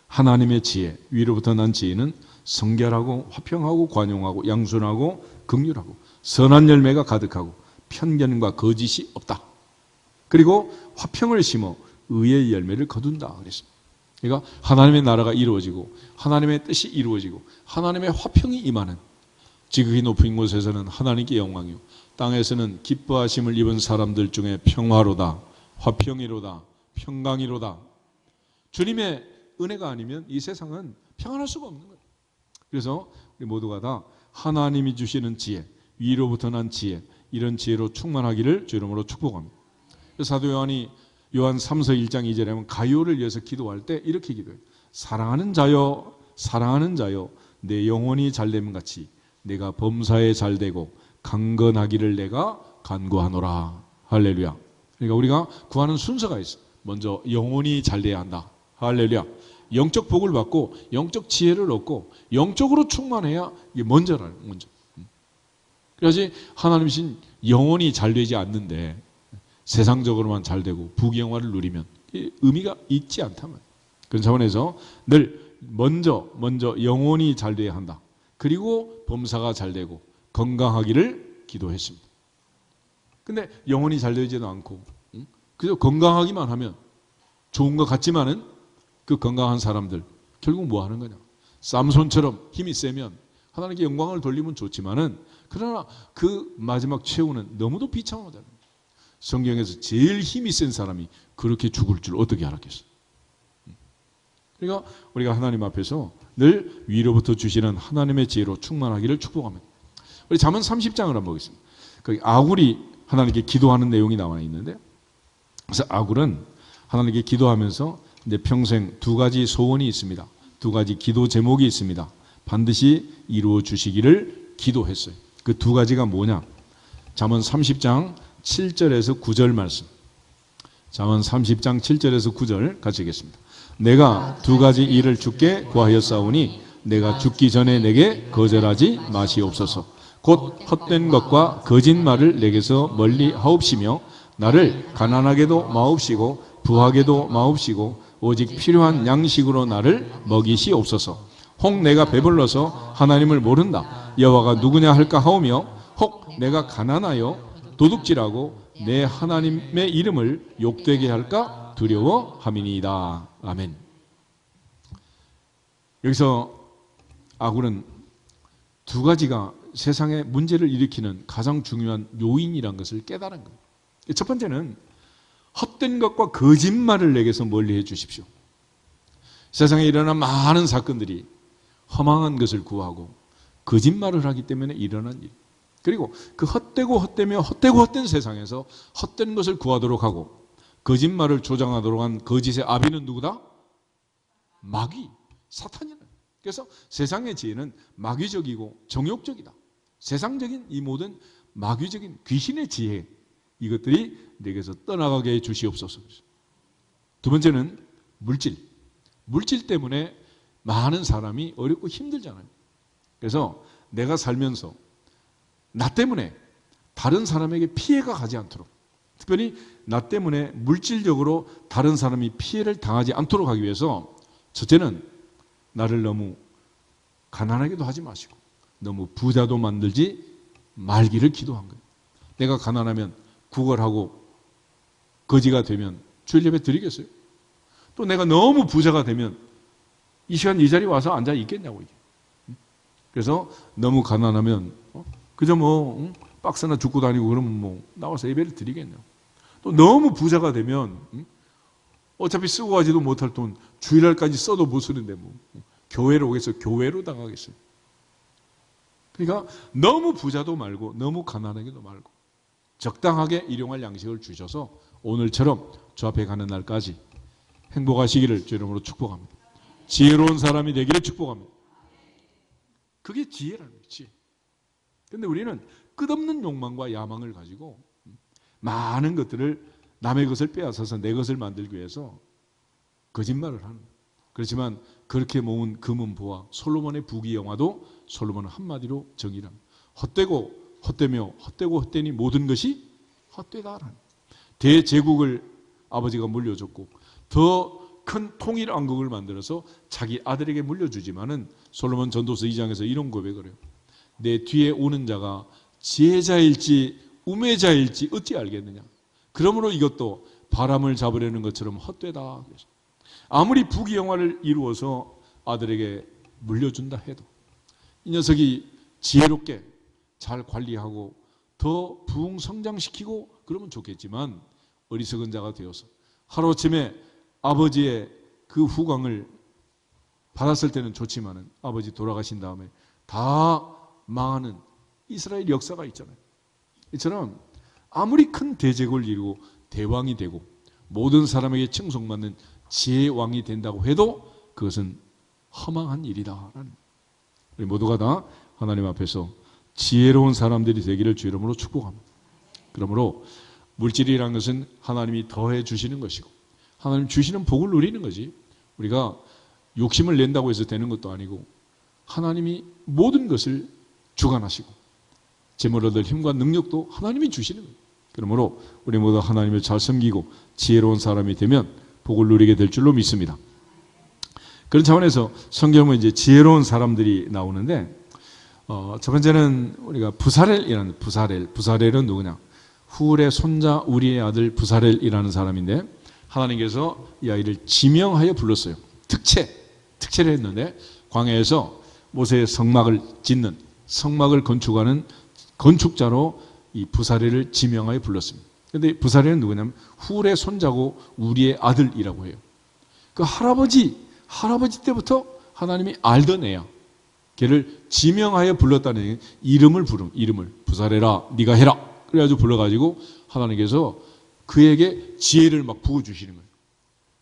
하나님의 지혜, 위로부터 난 지혜는 성결하고 화평하고 관용하고 양순하고 긍휼하고 선한 열매가 가득하고 편견과 거짓이 없다. 그리고 화평을 심어 의의 열매를 거둔다 그랬습니다. 그러니까 하나님의 나라가 이루어지고 하나님의 뜻이 이루어지고 하나님의 화평이 임하는, 지극히 높은 곳에서는 하나님께 영광이요 땅에서는 기뻐하심을 입은 사람들 중에 평화로다, 화평이로다, 평강이로다. 주님의 은혜가 아니면 이 세상은 평안할 수가 없는 거예요. 그래서 우리 모두가 다 하나님이 주시는 지혜, 위로부터 난 지혜, 이런 지혜로 충만하기를 주 이름으로 축복합니다. 사도 요한이 요한 3서 1장 2절에 하면 가요를 위해서 기도할 때 이렇게 기도해요. 사랑하는 자여, 사랑하는 자여, 내 영혼이 잘됨 같이 내가 범사에 잘되고 강건하기를 내가 간구하노라. 할렐루야. 그러니까 우리가 구하는 순서가 있어. 먼저 영혼이 잘돼야 한다. 할렐루야. 영적 복을 받고 영적 지혜를 얻고 영적으로 충만해야 이게 먼저라는 먼저. 그래야지 하나님이신 영혼이 잘 되지 않는데 세상적으로만 잘 되고 부귀영화를 누리면 의미가 있지 않다면, 그런 차원에서 늘 먼저 영혼이 잘 돼야 한다. 그리고 범사가 잘 되고 건강하기를 기도했습니다. 근데 영혼이 잘 되지도 않고 그저 건강하기만 하면 좋은 것 같지만은 그 건강한 사람들 결국 뭐 하는 거냐? 쌈손처럼 힘이 세면 하나님께 영광을 돌리면 좋지만은 그러나 그 마지막 최후는 너무도 비참하잖아요. 성경에서 제일 힘이 센 사람이 그렇게 죽을 줄 어떻게 알았겠어요? 그러니까 우리가 하나님 앞에서 늘 위로부터 주시는 하나님의 지혜로 충만하기를 축복합니다. 우리 잠언 30장을 한번 보겠습니다. 거기 아굴이 하나님께 기도하는 내용이 나와 있는데, 그래서 아굴은 하나님께 기도하면서 이제 평생 두 가지 소원이 있습니다. 두 가지 기도 제목이 있습니다. 반드시 이루어 주시기를 기도했어요. 그 두 가지가 뭐냐? 잠언 30장 7절에서 9절 말씀. 잠언 30장 7절에서 9절 같이 읽겠습니다. 내가 두 가지 일을 주께 구하였사오니 내가 죽기 전에 내게 거절하지 마시옵소서. 곧 헛된 것과 거짓말을 내게서 멀리 하옵시며 나를 가난하게도 마옵시고 부하게도 마옵시고 오직 필요한 양식으로 나를 먹이시옵소서. 혹 내가 배불러서 하나님을 모른다 여호와가 누구냐 할까 하오며 혹 내가 가난하여 도둑질하고 내 하나님의 이름을 욕되게 할까 두려워함이니이다. 아멘. 여기서 아굴은 두 가지가 세상에 문제를 일으키는 가장 중요한 요인이라는 것을 깨달은 거예요. 첫 번째는 헛된 것과 거짓말을 내게서 멀리 해 주십시오. 세상에 일어난 많은 사건들이 허망한 것을 구하고 거짓말을 하기 때문에 일어난 일. 그리고 그 헛되고 헛되며 헛된 세상에서 헛된 것을 구하도록 하고 거짓말을 조장하도록 한 거짓의 아비는 누구다? 마귀, 사탄이다. 그래서 세상의 지혜는 마귀적이고 정욕적이다. 세상적인 이 모든 마귀적인 귀신의 지혜, 이것들이 내게서 떠나가게 해 주시옵소서. 두 번째는 물질. 물질 때문에 많은 사람이 어렵고 힘들잖아요. 그래서 내가 살면서 나 때문에 다른 사람에게 피해가 가지 않도록, 특별히 나 때문에 물질적으로 다른 사람이 피해를 당하지 않도록 하기 위해서 첫째는 나를 너무 가난하게도 하지 마시고 너무 부자도 만들지 말기를 기도한 거예요. 내가 가난하면 구걸하고 거지가 되면 주일 예배 드리겠어요? 또 내가 너무 부자가 되면 이 시간 이 자리에 와서 앉아 있겠냐고. 이게. 그래서 너무 가난하면 그저 뭐 박스나 줍고 다니고 그러면 뭐 나와서 예배를 드리겠냐고. 또 너무 부자가 되면 어차피 쓰고 가지도 못할 돈 주일날까지 써도 못 쓰는데 뭐 교회로 오겠어요? 교회로 당하겠어요? 그러니까 너무 부자도 말고 너무 가난하게도 말고 적당하게 일용할 양식을 주셔서 오늘처럼 주 앞에 가는 날까지 행복하시기를 주 이름으로 축복합니다. 지혜로운 사람이 되기를 축복합니다. 그게 지혜라는 거예요. 지혜. 그런데 우리는 끝없는 욕망과 야망을 가지고 많은 것들을 남의 것을 빼앗아서 내 것을 만들기 위해서 거짓말을 하는 거예요. 그렇지만 그렇게 모은 금은 보아 솔로몬의 부귀영화도 솔로몬은 한마디로 정의랍니다. 헛되고 헛되며 헛되고 헛되니 모든 것이 헛되다라는 대제국을 아버지가 물려줬고 더 큰 통일 왕국을 만들어서 자기 아들에게 물려주지만은 솔로몬 전도서 2장에서 이런 고백을 해요. 내 뒤에 오는 자가 지혜자일지 우매자일지 어찌 알겠느냐. 그러므로 이것도 바람을 잡으려는 것처럼 헛되다. 아무리 부귀영화를 이루어서 아들에게 물려준다 해도 이 녀석이 지혜롭게 잘 관리하고 더 부흥성장시키고 그러면 좋겠지만 어리석은 자가 되어서 하루아침에 아버지의 그 후광을 받았을 때는 좋지만은 아버지 돌아가신 다음에 다 망하는 이스라엘 역사가 있잖아요. 이처럼 아무리 큰 대제국을 이루고 대왕이 되고 모든 사람에게 칭송받는 지혜의 왕이 된다고 해도 그것은 허망한 일이다라는, 우리 모두가 다 하나님 앞에서 지혜로운 사람들이 되기를 주 이름으로 축복합니다. 그러므로 물질이라는 것은 하나님이 더해 주시는 것이고 하나님 주시는 복을 누리는 거지 우리가 욕심을 낸다고 해서 되는 것도 아니고 하나님이 모든 것을 주관하시고 재물 얻을 힘과 능력도 하나님이 주시는 거예요. 그러므로 우리 모두 하나님을 잘 섬기고 지혜로운 사람이 되면 복을 누리게 될 줄로 믿습니다. 그런 차원에서 성경은 이제 지혜로운 사람들이 나오는데 첫 번째는 우리가 부사렐이라는 부사렐은 누구냐? 훌의 손자 우리의 아들 부사렐이라는 사람인데 하나님께서 이 아이를 지명하여 불렀어요. 특채를 했는데 광야에서 모세의 성막을 짓는 성막을 건축하는 건축자로 이 부사렐을 지명하여 불렀습니다. 그런데 부사렐은 누구냐면 훌의 손자고 우리의 아들이라고 해요. 그 할아버지 때부터 하나님이 알던 애야. 걔를 지명하여 불렀다는 얘기는 이름을 부사렐아 네가 해라. 그래가지고 불러가지고 하나님께서 그에게 지혜를 막 부어주시는 거예요.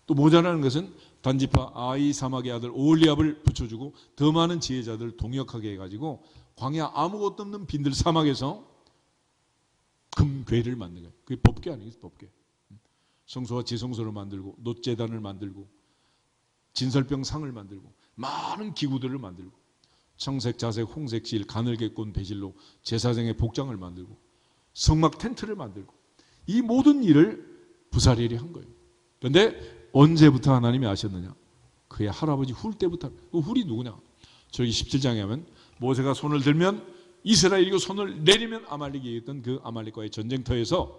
또 모자라는 것은 단지파 아이사막의 아들 오홀리압을 붙여주고 더 많은 지혜자들을 동역하게 해가지고 광야 아무것도 없는 빈들 사막에서 금궤를 만든 거예요. 그게 법궤 아니겠어요? 법궤. 성소와 지성소를 만들고 놋재단을 만들고 진설병 상을 만들고 많은 기구들을 만들고 청색, 자색, 홍색 실, 가늘게 꼰 배실로 제사장의 복장을 만들고 성막 텐트를 만들고 이 모든 일을 부사렐이 한 거예요. 그런데 언제부터 하나님이 아셨느냐? 그의 할아버지 훌 때부터. 그 훌이 누구냐? 저기 17장에 하면 모세가 손을 들면 이스라엘이고 손을 내리면 아말렉이 있던 그 아말렉과의 전쟁터에서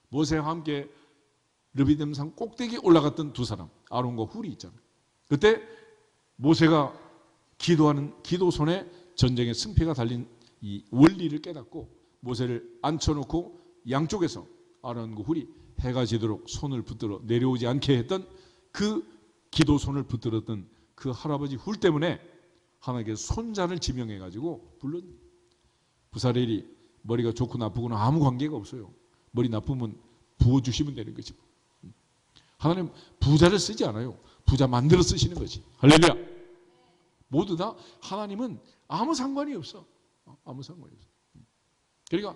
모세와 함께 르비딤산 꼭대기에 올라갔던 두 사람 아론과 훌이 있잖아요. 그때 모세가 기도하는 기도손에 전쟁의 승패가 달린 이 원리를 깨닫고 모세를 앉혀놓고 양쪽에서 아론과 훌이 해가 지도록 손을 붙들어 내려오지 않게 했던 그 기도손을 붙들었던 그 할아버지 훌 때문에 하나님께서 손자를 지명해가지고 불렀. 부사렐이 머리가 좋고 나쁘고는 아무 관계가 없어요. 머리 나쁘면 부어주시면 되는 거지. 하나님 부자를 쓰지 않아요. 부자 만들어 쓰시는 거지. 할렐루야. 모두 다 하나님은 아무 상관이 없어. 아무 상관이 없어. 그러니까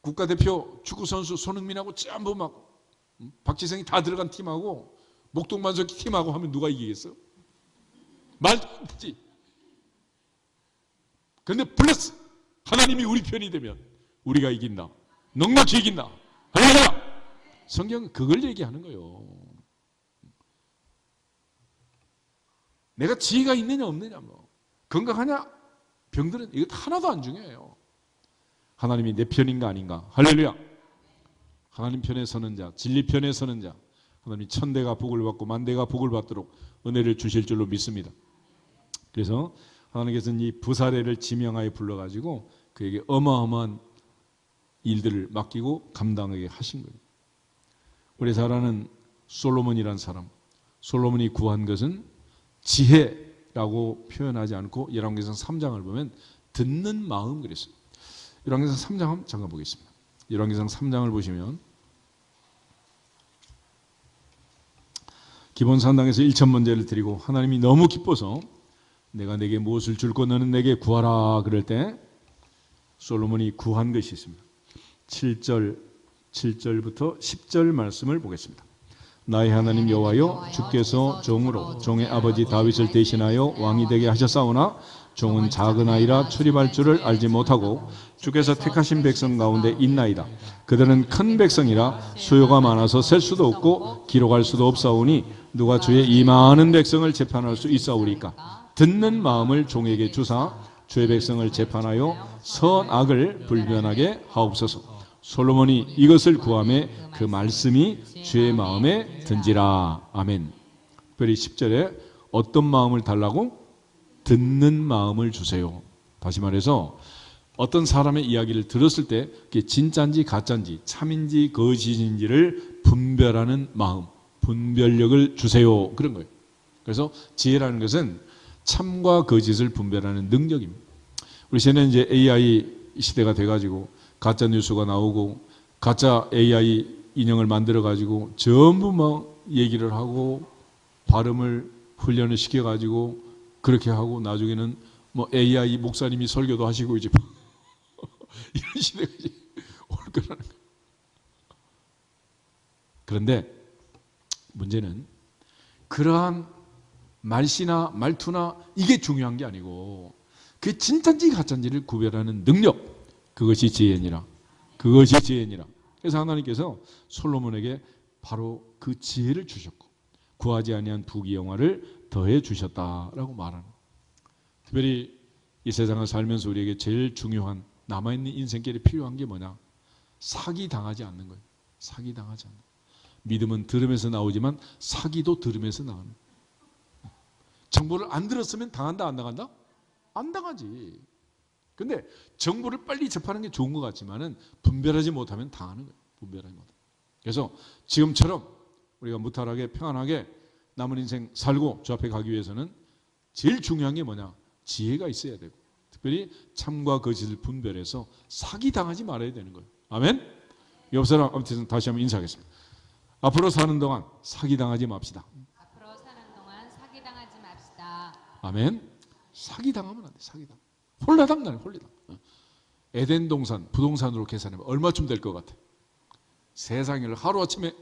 국가대표 축구선수 손흥민하고 전부 막 박지성이 다 들어간 팀하고 목동만석기 팀하고 하면 누가 이기겠어? 말도 안 되지. 근데 플러스 하나님이 우리 편이 되면 우리가 이긴다. 넉넉히 이긴다. 할렐루야. 성경은 그걸 얘기하는 거예요. 내가 지혜가 있느냐 없느냐 뭐 건강하냐 병들은 이거 하나도 안 중요해요. 하나님이 내 편인가 아닌가. 할렐루야. 하나님 편에 서는 자, 진리 편에 서는 자, 하나님이 천대가 복을 받고 만대가 복을 받도록 은혜를 주실 줄로 믿습니다. 그래서 하나님께서는 이 부사례를 지명하여 불러가지고 그에게 어마어마한 일들을 맡기고 감당하게 하신 거예요. 우리 잘 아는 솔로몬이란 사람, 솔로몬이 구한 것은 지혜라고 표현하지 않고 열왕기상 3장을 보면 듣는 마음 그랬어요. 열왕기상 3장 한번 잠깐 보겠습니다. 열왕기상 3장을 보시면 기본 산당에서 1,000번제를 드리고 하나님이 너무 기뻐서 내가 내게 무엇을 줄고 너는 내게 구하라 그럴 때 솔로몬이 구한 것이 있습니다. 7절부터 10절 말씀을 보겠습니다. 나의 하나님 여호와여 주께서 종으로 종의 아버지 다윗을 대신하여 왕이 되게 하셨사오나 종은 작은 아이라 출입할 줄을 알지 못하고 주께서 택하신 백성 가운데 있나이다. 그들은 큰 백성이라 수요가 많아서 셀 수도 없고 기록할 수도 없사오니 누가 주의 이 많은 백성을 재판할 수 있사오리까. 듣는 마음을 종에게 주사 주의 백성을 재판하여 선악을 불변하게 하옵소서. 솔로몬이 이것을 구하매 그 말씀이 주의 마음에 든지라. 아멘. 특별히 10절에 어떤 마음을 달라고? 듣는 마음을 주세요. 다시 말해서 어떤 사람의 이야기를 들었을 때 그게 진짜인지 가짜인지 참인지 거짓인지를 분별하는 마음, 분별력을 주세요. 그런 거예요. 그래서 지혜라는 것은 참과 거짓을 분별하는 능력입니다. 우리 시대는 이제 AI 시대가 돼가지고 가짜 뉴스가 나오고 가짜 AI 인형을 만들어 가지고 전부 막 얘기를 하고 발음을 훈련을 시켜 가지고 그렇게 하고 나중에는 뭐 AI 목사님이 설교도 하시고 이제 이런 시대가 이제 올 거라는 거예요. 그런데 문제는 그러한 말씨나 말투나 이게 중요한 게 아니고 그게 진짜인지 가짜인지를 구별하는 능력, 그것이 지혜니라. 그것이 지혜니라. 그래서 하나님께서 솔로몬에게 바로 그 지혜를 주셨고 구하지 아니한 부귀영화를 더해 주셨다라고 말하는. 특별히 이 세상을 살면서 우리에게 제일 중요한 남아있는 인생길에 필요한 게 뭐냐? 사기 당하지 않는 거예요. 사기 당하지 않는. 믿음은 들음에서 나오지만 사기도 들음에서 나오는. 정보를 안 들었으면 당한다 안 당한다? 안 당하지. 근데 정보를 빨리 접하는 게 좋은 것 같지만은 분별하지 못하면 당하는 거예요. 분별하지 못하면. 그래서 지금처럼 우리가 무탈하게 평안하게 남은 인생 살고 주 앞에 가기 위해서는 제일 중요한 게 뭐냐? 지혜가 있어야 되고 특별히 참과 거짓을 분별해서 사기 당하지 말아야 되는 거예요. 아멘? 옆 사람 아무튼 다시 한번 인사하겠습니다. 앞으로 사는 동안 사기 당하지 맙시다. 앞으로 사는 동안 사기 당하지 맙시다. 아멘? 사기 당하면 안 돼. 사기 당. 홀라당 나네. 홀라당. 에덴 동산 부동산으로 계산하면 얼마쯤 될 것 같아? 세상을 하루아침에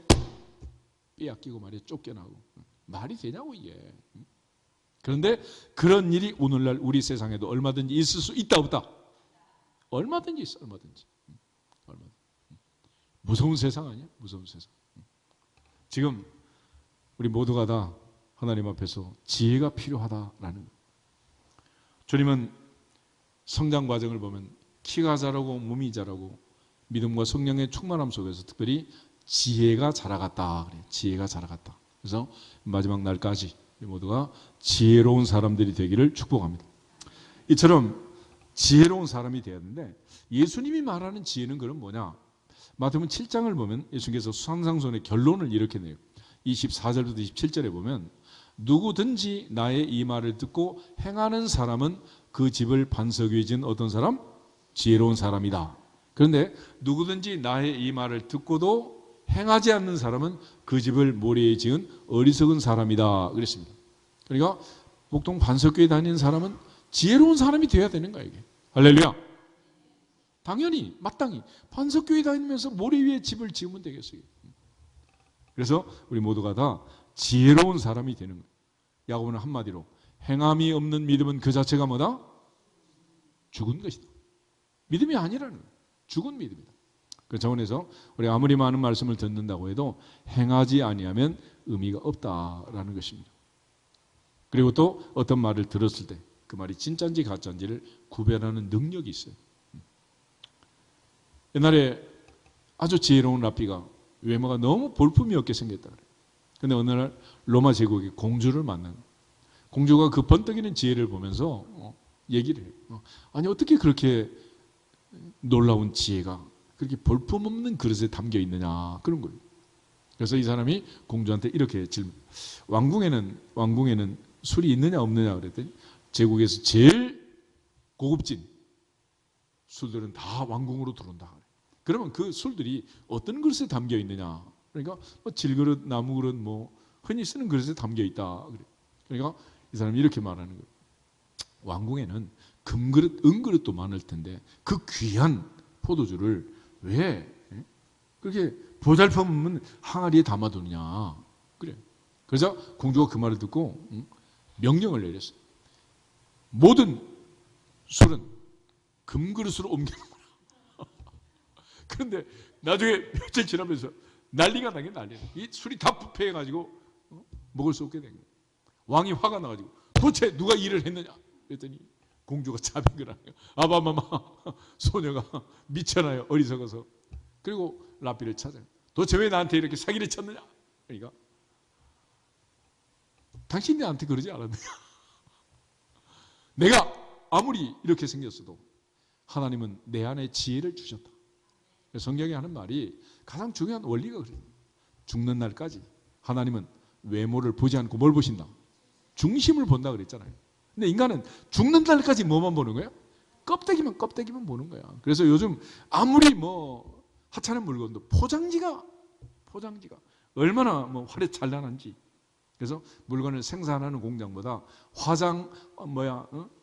빼앗기고 말이야 쫓겨나고 말이 되냐고 이게. 그런데 그런 일이 오늘날 우리 세상에도 얼마든지 있을 수 있다 없다? 얼마든지 있어. 얼마든지. 무서운 세상 아니야? 무서운 세상. 지금 우리 모두가 다 하나님 앞에서 지혜가 필요하다라는 거예요. 주님은 성장 과정을 보면 키가 자라고 몸이 자라고 믿음과 성령의 충만함 속에서 특별히 지혜가 자라갔다. 그래요. 지혜가 자라갔다. 그래서 마지막 날까지 모두가 지혜로운 사람들이 되기를 축복합니다. 이처럼 지혜로운 사람이 되어야 되는데 예수님이 말하는 지혜는 그럼 뭐냐? 마태복음 7장을 보면 예수님께서 수상상손의 결론을 이렇게 내요. 24절부터 27절에 보면 누구든지 나의 이 말을 듣고 행하는 사람은 그 집을 반석 위에 지은 어떤 사람? 지혜로운 사람이다. 그런데 누구든지 나의 이 말을 듣고도 행하지 않는 사람은 그 집을 모래에 지은 어리석은 사람이다. 그랬습니다. 그러니까 목동 반석교에 다니는 사람은 지혜로운 사람이 되어야 되는 거예요. 이게. 할렐루야. 당연히 마땅히 반석교회 다니면서 모래 위에 집을 지으면 되겠어요. 그래서 우리 모두가 다 지혜로운 사람이 되는 거예요. 야고보는 한마디로 행함이 없는 믿음은 그 자체가 뭐다? 죽은 것이다. 믿음이 아니라는 거예요. 죽은 믿음이다. 그 차원에서 우리 아무리 많은 말씀을 듣는다고 해도 행하지 아니하면 의미가 없다라는 것입니다. 그리고 또 어떤 말을 들었을 때 그 말이 진짜인지 가짜인지를 구별하는 능력이 있어요. 옛날에 아주 지혜로운 랍비가 외모가 너무 볼품이 없게 생겼다 그래요. 근데 어느 날 로마 제국의 공주를 만난 거예요. 공주가 그 번뜩이는 지혜를 보면서 얘기를 해요. 아니 어떻게 그렇게 놀라운 지혜가 그렇게 볼품없는 그릇에 담겨 있느냐 그런 거예요. 그래서 이 사람이 공주한테 이렇게 질문. 왕궁에는 술이 있느냐 없느냐 그랬더니 제국에서 제일 고급진 술들은 다 왕궁으로 들어온다. 그러면 그 술들이 어떤 그릇에 담겨 있느냐? 그러니까 뭐 질그릇, 나무그릇, 뭐 흔히 쓰는 그릇에 담겨 있다. 그러니까 이 사람이 이렇게 말하는 거예요. 왕궁에는 금그릇, 은그릇도 많을 텐데 그 귀한 포도주를 왜 그렇게 보잘품 없는 항아리에 담아두느냐? 그래. 그래서 공주가 그 말을 듣고 명령을 내렸어요. 모든 술은 금그릇으로 옮기는구나. 그런데 나중에 며칠 지나면서 난리가 나게 난리야. 이 술이 다 부패해가지고 먹을 수 없게 된 거예요. 왕이 화가 나가지고 도대체 누가 일을 했느냐? 그랬더니 공주가 자백을 하는 거예요. 아바마마 소녀가 미쳤나요? 어리석어서. 그리고 랍비를 찾아요. 도대체 왜 나한테 이렇게 사기를 쳤느냐? 그러니까 당신이 나한테 그러지 않았느냐? 내가 아무리 이렇게 생겼어도 하나님은 내 안에 지혜를 주셨다. 성경이 하는 말이 가장 중요한 원리가 그래요. 죽는 날까지 하나님은 외모를 보지 않고 뭘 보신다? 중심을 본다 그랬잖아요. 근데 인간은 죽는 날까지 뭐만 보는 거예요? 껍데기만 보는 거야. 그래서 요즘 아무리 뭐 하찮은 물건도 포장지가 얼마나 뭐 화려 찬란한지. 그래서 물건을 생산하는 공장보다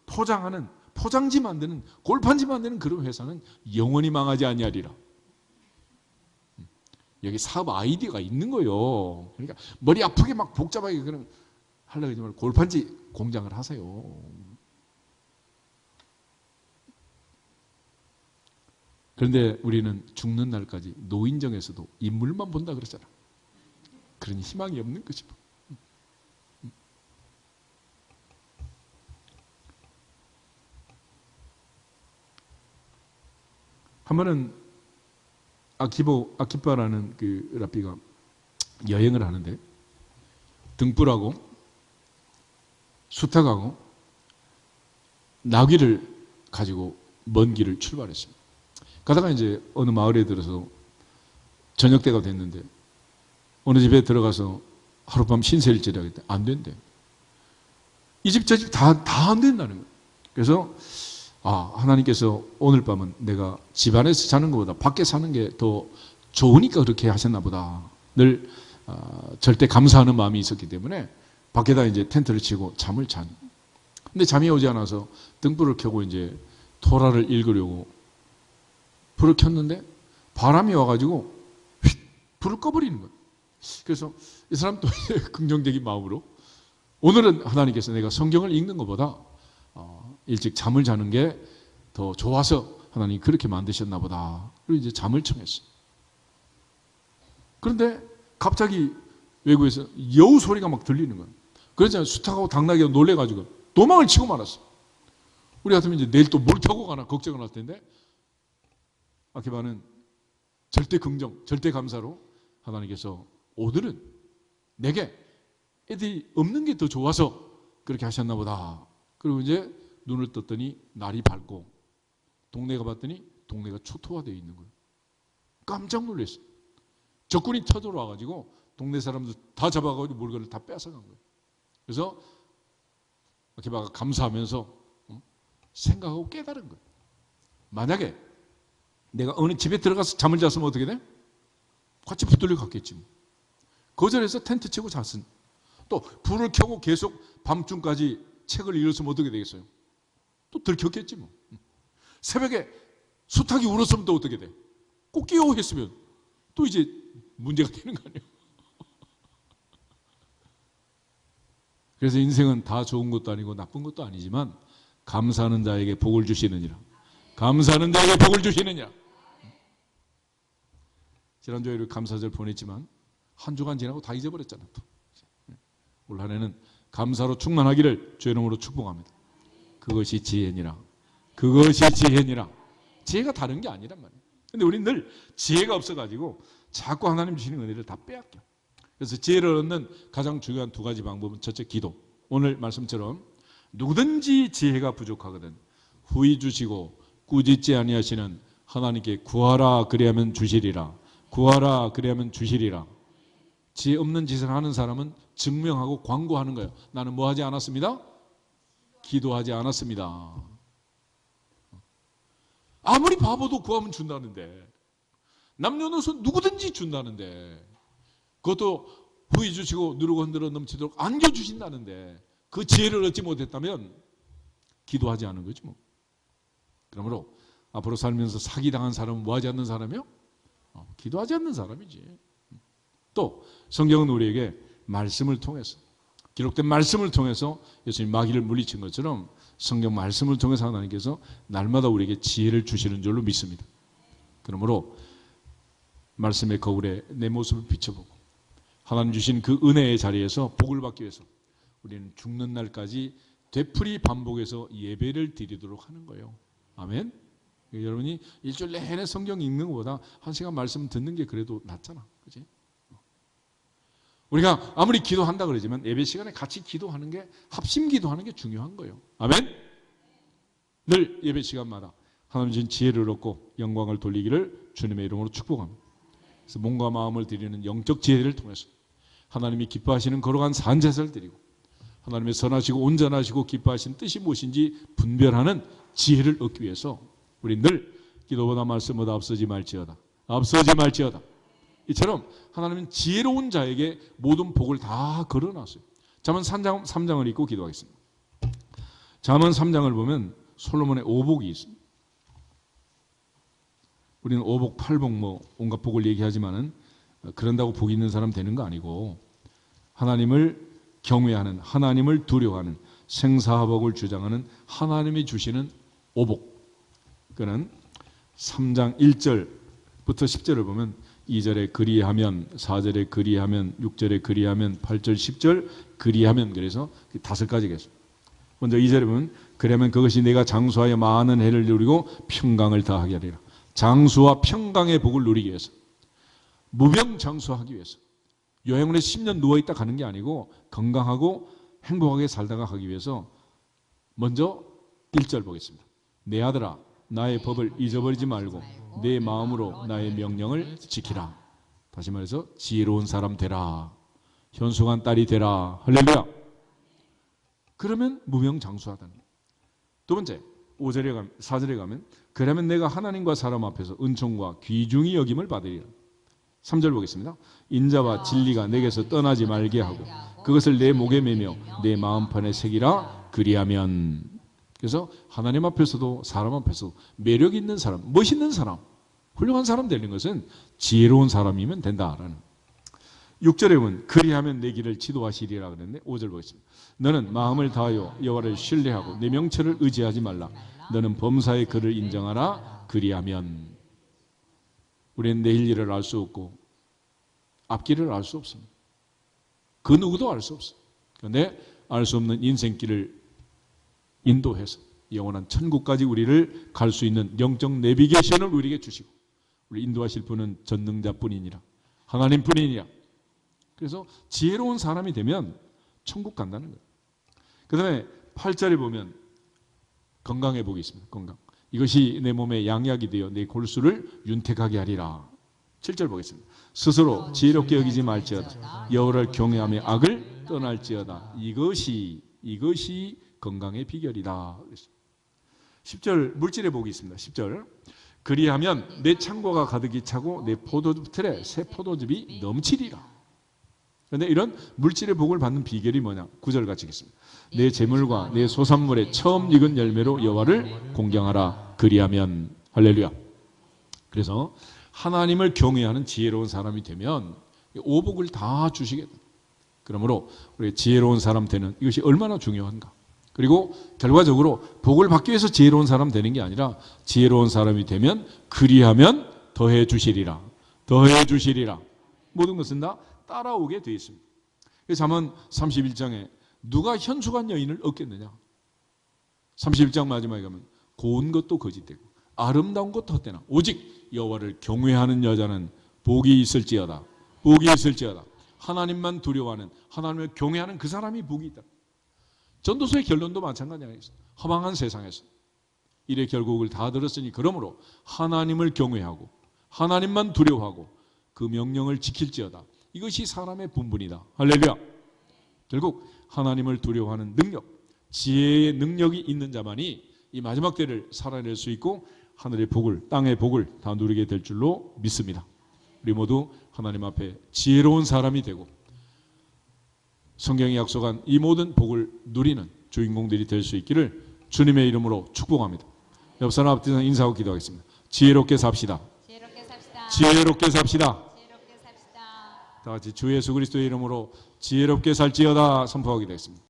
포장하는 포장지 만드는 골판지 만드는 그런 회사는 영원히 망하지 아니하리라. 여기 사업 아이디어가 있는 거예요. 그러니까 머리 아프게 막 복잡하게 그런 하려고 하지 말고 골판지 공장을 하세요. 그런데 우리는 죽는 날까지 노인정에서도 인물만 본다 그러잖아. 그런 희망이 없는 거지. 한 번은 아키바라는 그 랍비가 여행을 하는데 등불하고 수탉하고 나귀를 가지고 먼 길을 출발했습니다. 가다가 이제 어느 마을에 들어서 저녁 때가 됐는데 어느 집에 들어가서 하룻밤 신세를 지내야겠다. 안 된대. 이 집 저 집 다 안 된다는 거예요. 그래서 하나님께서 오늘 밤은 내가 집 안에서 자는 것보다 밖에 사는 게 더 좋으니까 그렇게 하셨나 보다. 늘 절대 감사하는 마음이 있었기 때문에 밖에다 이제 텐트를 치고 잠을 자는. 근데 잠이 오지 않아서 등불을 켜고 이제 토라를 읽으려고 불을 켰는데 바람이 와가지고 휙 불을 꺼버리는 거예요. 그래서 이 사람 또 긍정적인 마음으로 오늘은 하나님께서 내가 성경을 읽는 것보다 일찍 잠을 자는 게 더 좋아서 하나님이 그렇게 만드셨나 보다. 그리고 이제 잠을 청했어. 그런데 갑자기 외국에서 여우 소리가 막 들리는 거예요. 그래서 수탉하고 당나귀가 놀래가지고 도망을 치고 말았어. 우리 같으면 이제 내일 또 뭘 타고 가나 걱정을 할 텐데 아키바는 절대 긍정, 절대 감사로 하나님께서 오늘은 내게 애들이 없는 게 더 좋아서 그렇게 하셨나 보다. 그리고 이제 눈을 떴더니 날이 밝고 동네가 봤더니 동네가 초토화되어 있는 거예요. 깜짝 놀랐어요. 적군이 쳐들어와가지고 동네 사람들 다 잡아가지고 물건을 다 뺏어간 거예요. 그래서 아키바가 감사하면서 생각하고 깨달은 거예요. 만약에 내가 어느 집에 들어가서 잠을 잤으면 어떻게 돼? 같이 붙들려 갔겠지. 뭐. 거절해서 텐트 치고 잤으니 또 불을 켜고 계속 밤중까지 책을 읽었으면 어떻게 되겠어요? 또 들켰겠지 뭐. 새벽에 수탉이 울었으면 또 어떻게 돼? 꼭 깨워 했으면 또 이제 문제가 되는 거 아니에요? 그래서 인생은 다 좋은 것도 아니고 나쁜 것도 아니지만 감사하는 자에게 복을 주시느니라. 감사하는 자에게 복을 주시느니라. 지난주에 우리 감사절 보냈지만 한 주간 지나고 다 잊어버렸잖아. 또. 올 한 해는 감사로 충만하기를 주의 이름으로 축복합니다. 그것이 지혜니라. 그것이 지혜니라. 지혜가 다른 게 아니란 말이에요. 근데 우리는 늘 지혜가 없어가지고 자꾸 하나님 주시는 은혜를 다 빼앗겨. 그래서 지혜를 얻는 가장 중요한 두 가지 방법은 첫째 기도. 오늘 말씀처럼 누구든지 지혜가 부족하거든 후히 주시고 꾸짖지 아니하시는 하나님께 구하라 그리하면 주시리라. 구하라 그리하면 주시리라. 지혜 없는 짓을 하는 사람은 증명하고 광고하는 거예요. 나는 뭐 하지 않았습니다? 기도하지 않았습니다. 아무리 바보도 구하면 준다는데, 남녀노소 누구든지 준다는데, 그것도 후히 주시고 누르고 흔들어 넘치도록 안겨주신다는데 그 지혜를 얻지 못했다면 기도하지 않은 거지 뭐. 그러므로 앞으로 살면서 사기당한 사람은 뭐 하지 않는 사람이요? 기도하지 않는 사람이지. 또 성경은 우리에게 말씀을 통해서, 기록된 말씀을 통해서 예수님 마귀를 물리친 것처럼 성경 말씀을 통해서 하나님께서 날마다 우리에게 지혜를 주시는 줄로 믿습니다. 그러므로 말씀의 거울에 내 모습을 비춰보고 하나님 주신 그 은혜의 자리에서 복을 받기 위해서 우리는 죽는 날까지 되풀이 반복해서 예배를 드리도록 하는 거예요. 아멘. 여러분이 일주일 내내 성경 읽는 것보다 한 시간 말씀 듣는 게 그래도 낫잖아. 그렇지? 우리가 아무리 기도한다 그러지만 예배 시간에 같이 기도하는 게, 합심 기도하는 게 중요한 거예요. 아멘. 늘 예배 시간마다 하나님 주신 지혜를 얻고 영광을 돌리기를 주님의 이름으로 축복합니다. 그래서 몸과 마음을 드리는 영적 지혜를 통해서 하나님이 기뻐하시는 거룩한 산제사를 드리고 하나님의 선하시고 온전하시고 기뻐하신 뜻이 무엇인지 분별하는 지혜를 얻기 위해서 우리 늘 기도보다 말씀보다 앞서지 말지어다. 앞서지 말지어다. 이처럼 하나님은 지혜로운 자에게 모든 복을 다 걸어놨어요. 잠언 3장을 읽고 기도하겠습니다. 잠언 3장을 보면 솔로몬의 오복이 있습니다. 우리는 오복, 팔복 뭐 온갖 복을 얘기하지만은 그런다고 복 있는 사람 되는 거 아니고 하나님을 경외하는, 하나님을 두려워하는, 생사화복을 주장하는 하나님이 주시는 오복. 그는 3장 1절부터 10절을 보면 2절에 그리하면, 4절에 그리하면, 6절에 그리하면, 8절, 10절 그리하면, 그래서 5가지가 있어요. 먼저 2절에 보면 그러면 그것이 내가 장수하여 많은 해를 누리고 평강을 다하게 하리라. 장수와 평강의 복을 누리기 위해서, 무병장수하기 위해서, 요양원에 10년 누워있다 가는 게 아니고 건강하고 행복하게 살다가 하기 위해서 먼저 1절 보겠습니다. 내 아들아 나의 법을 잊어버리지 말고 내 마음으로 나의 명령을 지키라. 다시 말해서 지혜로운 사람 되라. 현숙한 딸이 되라. 할렐루야. 그러면 무명장수하다는 거예요. 두 번째 5절에 가면, 4절에 가면 그러면 내가 하나님과 사람 앞에서 은총과 귀중히 여김을 받으리라. 3절 보겠습니다. 인자와 진리가 내게서 떠나지 말게 하고 그것을 내 목에 매며 내 마음판에 새기라. 그리하면, 그래서 하나님 앞에서도 사람 앞에서도 매력 있는 사람, 멋있는 사람, 훌륭한 사람 되는 것은 지혜로운 사람이면 된다라는. 6절에 보면 그리하면 내 길을 지도하시리라 그랬는데 5절 보겠습니다. 너는 마음을 다하여 여호와를 신뢰하고 내 명철을 의지하지 말라. 너는 범사의 그를 인정하라. 그리하면, 우리는 내일 일을 알 수 없고 앞길을 알 수 없습니다. 그 누구도 알 수 없어요. 그런데 알 수 없는 인생길을 인도해서 영원한 천국까지 우리를 갈 수 있는 영적 내비게이션을 우리에게 주시고 우리 인도하실 분은 전능자뿐이니라. 하나님뿐이니라. 그래서 지혜로운 사람이 되면 천국 간다는 거예요. 그 다음에 8절에 보면 건강의 복이 있습니다. 건강. 이것이 내 몸에 양약이 되어 내 골수를 윤택하게 하리라. 7절 보겠습니다. 스스로 지혜롭게 여기지 말지어다. 여호와를 경외하며 악을 떠날지어다. 이것이 건강의 비결이다. 10절 물질의 복이 있습니다. 10절 그리하면 내 창고가 가득히 차고 내 포도즙 틀에 새 포도즙이 넘치리라. 그런데 이런 물질의 복을 받는 비결이 뭐냐? 9절 같이 읽겠습니다. 내 재물과 내 소산물에 처음 익은 열매로 여호와를 공경하라. 그리하면, 할렐루야. 그래서 하나님을 경외하는 지혜로운 사람이 되면 오복을 다 주시겠다. 그러므로 우리 지혜로운 사람 되는 이것이 얼마나 중요한가. 그리고 결과적으로 복을 받기 위해서 지혜로운 사람 되는 게 아니라 지혜로운 사람이 되면 그리하면 더해 주시리라. 더해 주시리라. 모든 것은 다 따라오게 되어 있습니다. 그래서 잠언 31장에 누가 현숙한 여인을 얻겠느냐. 31장 마지막에 가면 고운 것도 거짓되고 아름다운 것도 헛되나 오직 여호와를 경외하는 여자는 복이 있을지어다. 복이 있을지어다. 하나님만 두려워하는, 하나님을 경외하는 그 사람이 복이 있다. 전도서의 결론도 마찬가지가 있어요. 허망한 세상에서 일의 결국을 다 들었으니 그러므로 하나님을 경외하고 하나님만 두려워하고 그 명령을 지킬지어다. 이것이 사람의 분분이다. 할렐루야. 결국 하나님을 두려워하는 능력, 지혜의 능력이 있는 자만이 이 마지막 때를 살아낼 수 있고 하늘의 복을, 땅의 복을 다 누리게 될 줄로 믿습니다. 우리 모두 하나님 앞에 지혜로운 사람이 되고 성경이 약속한 이 모든 복을 누리는 주인공들이 될 수 있기를 주님의 이름으로 축복합니다. 옆 사람 앞에서 인사하고 기도하겠습니다. 지혜롭게 삽시다. 지혜롭게 삽시다. 지혜롭게 삽시다. 지혜롭게 삽시다. 다 같이 주 예수 그리스도의 이름으로 지혜롭게 살지어다 선포하게 되겠습니다.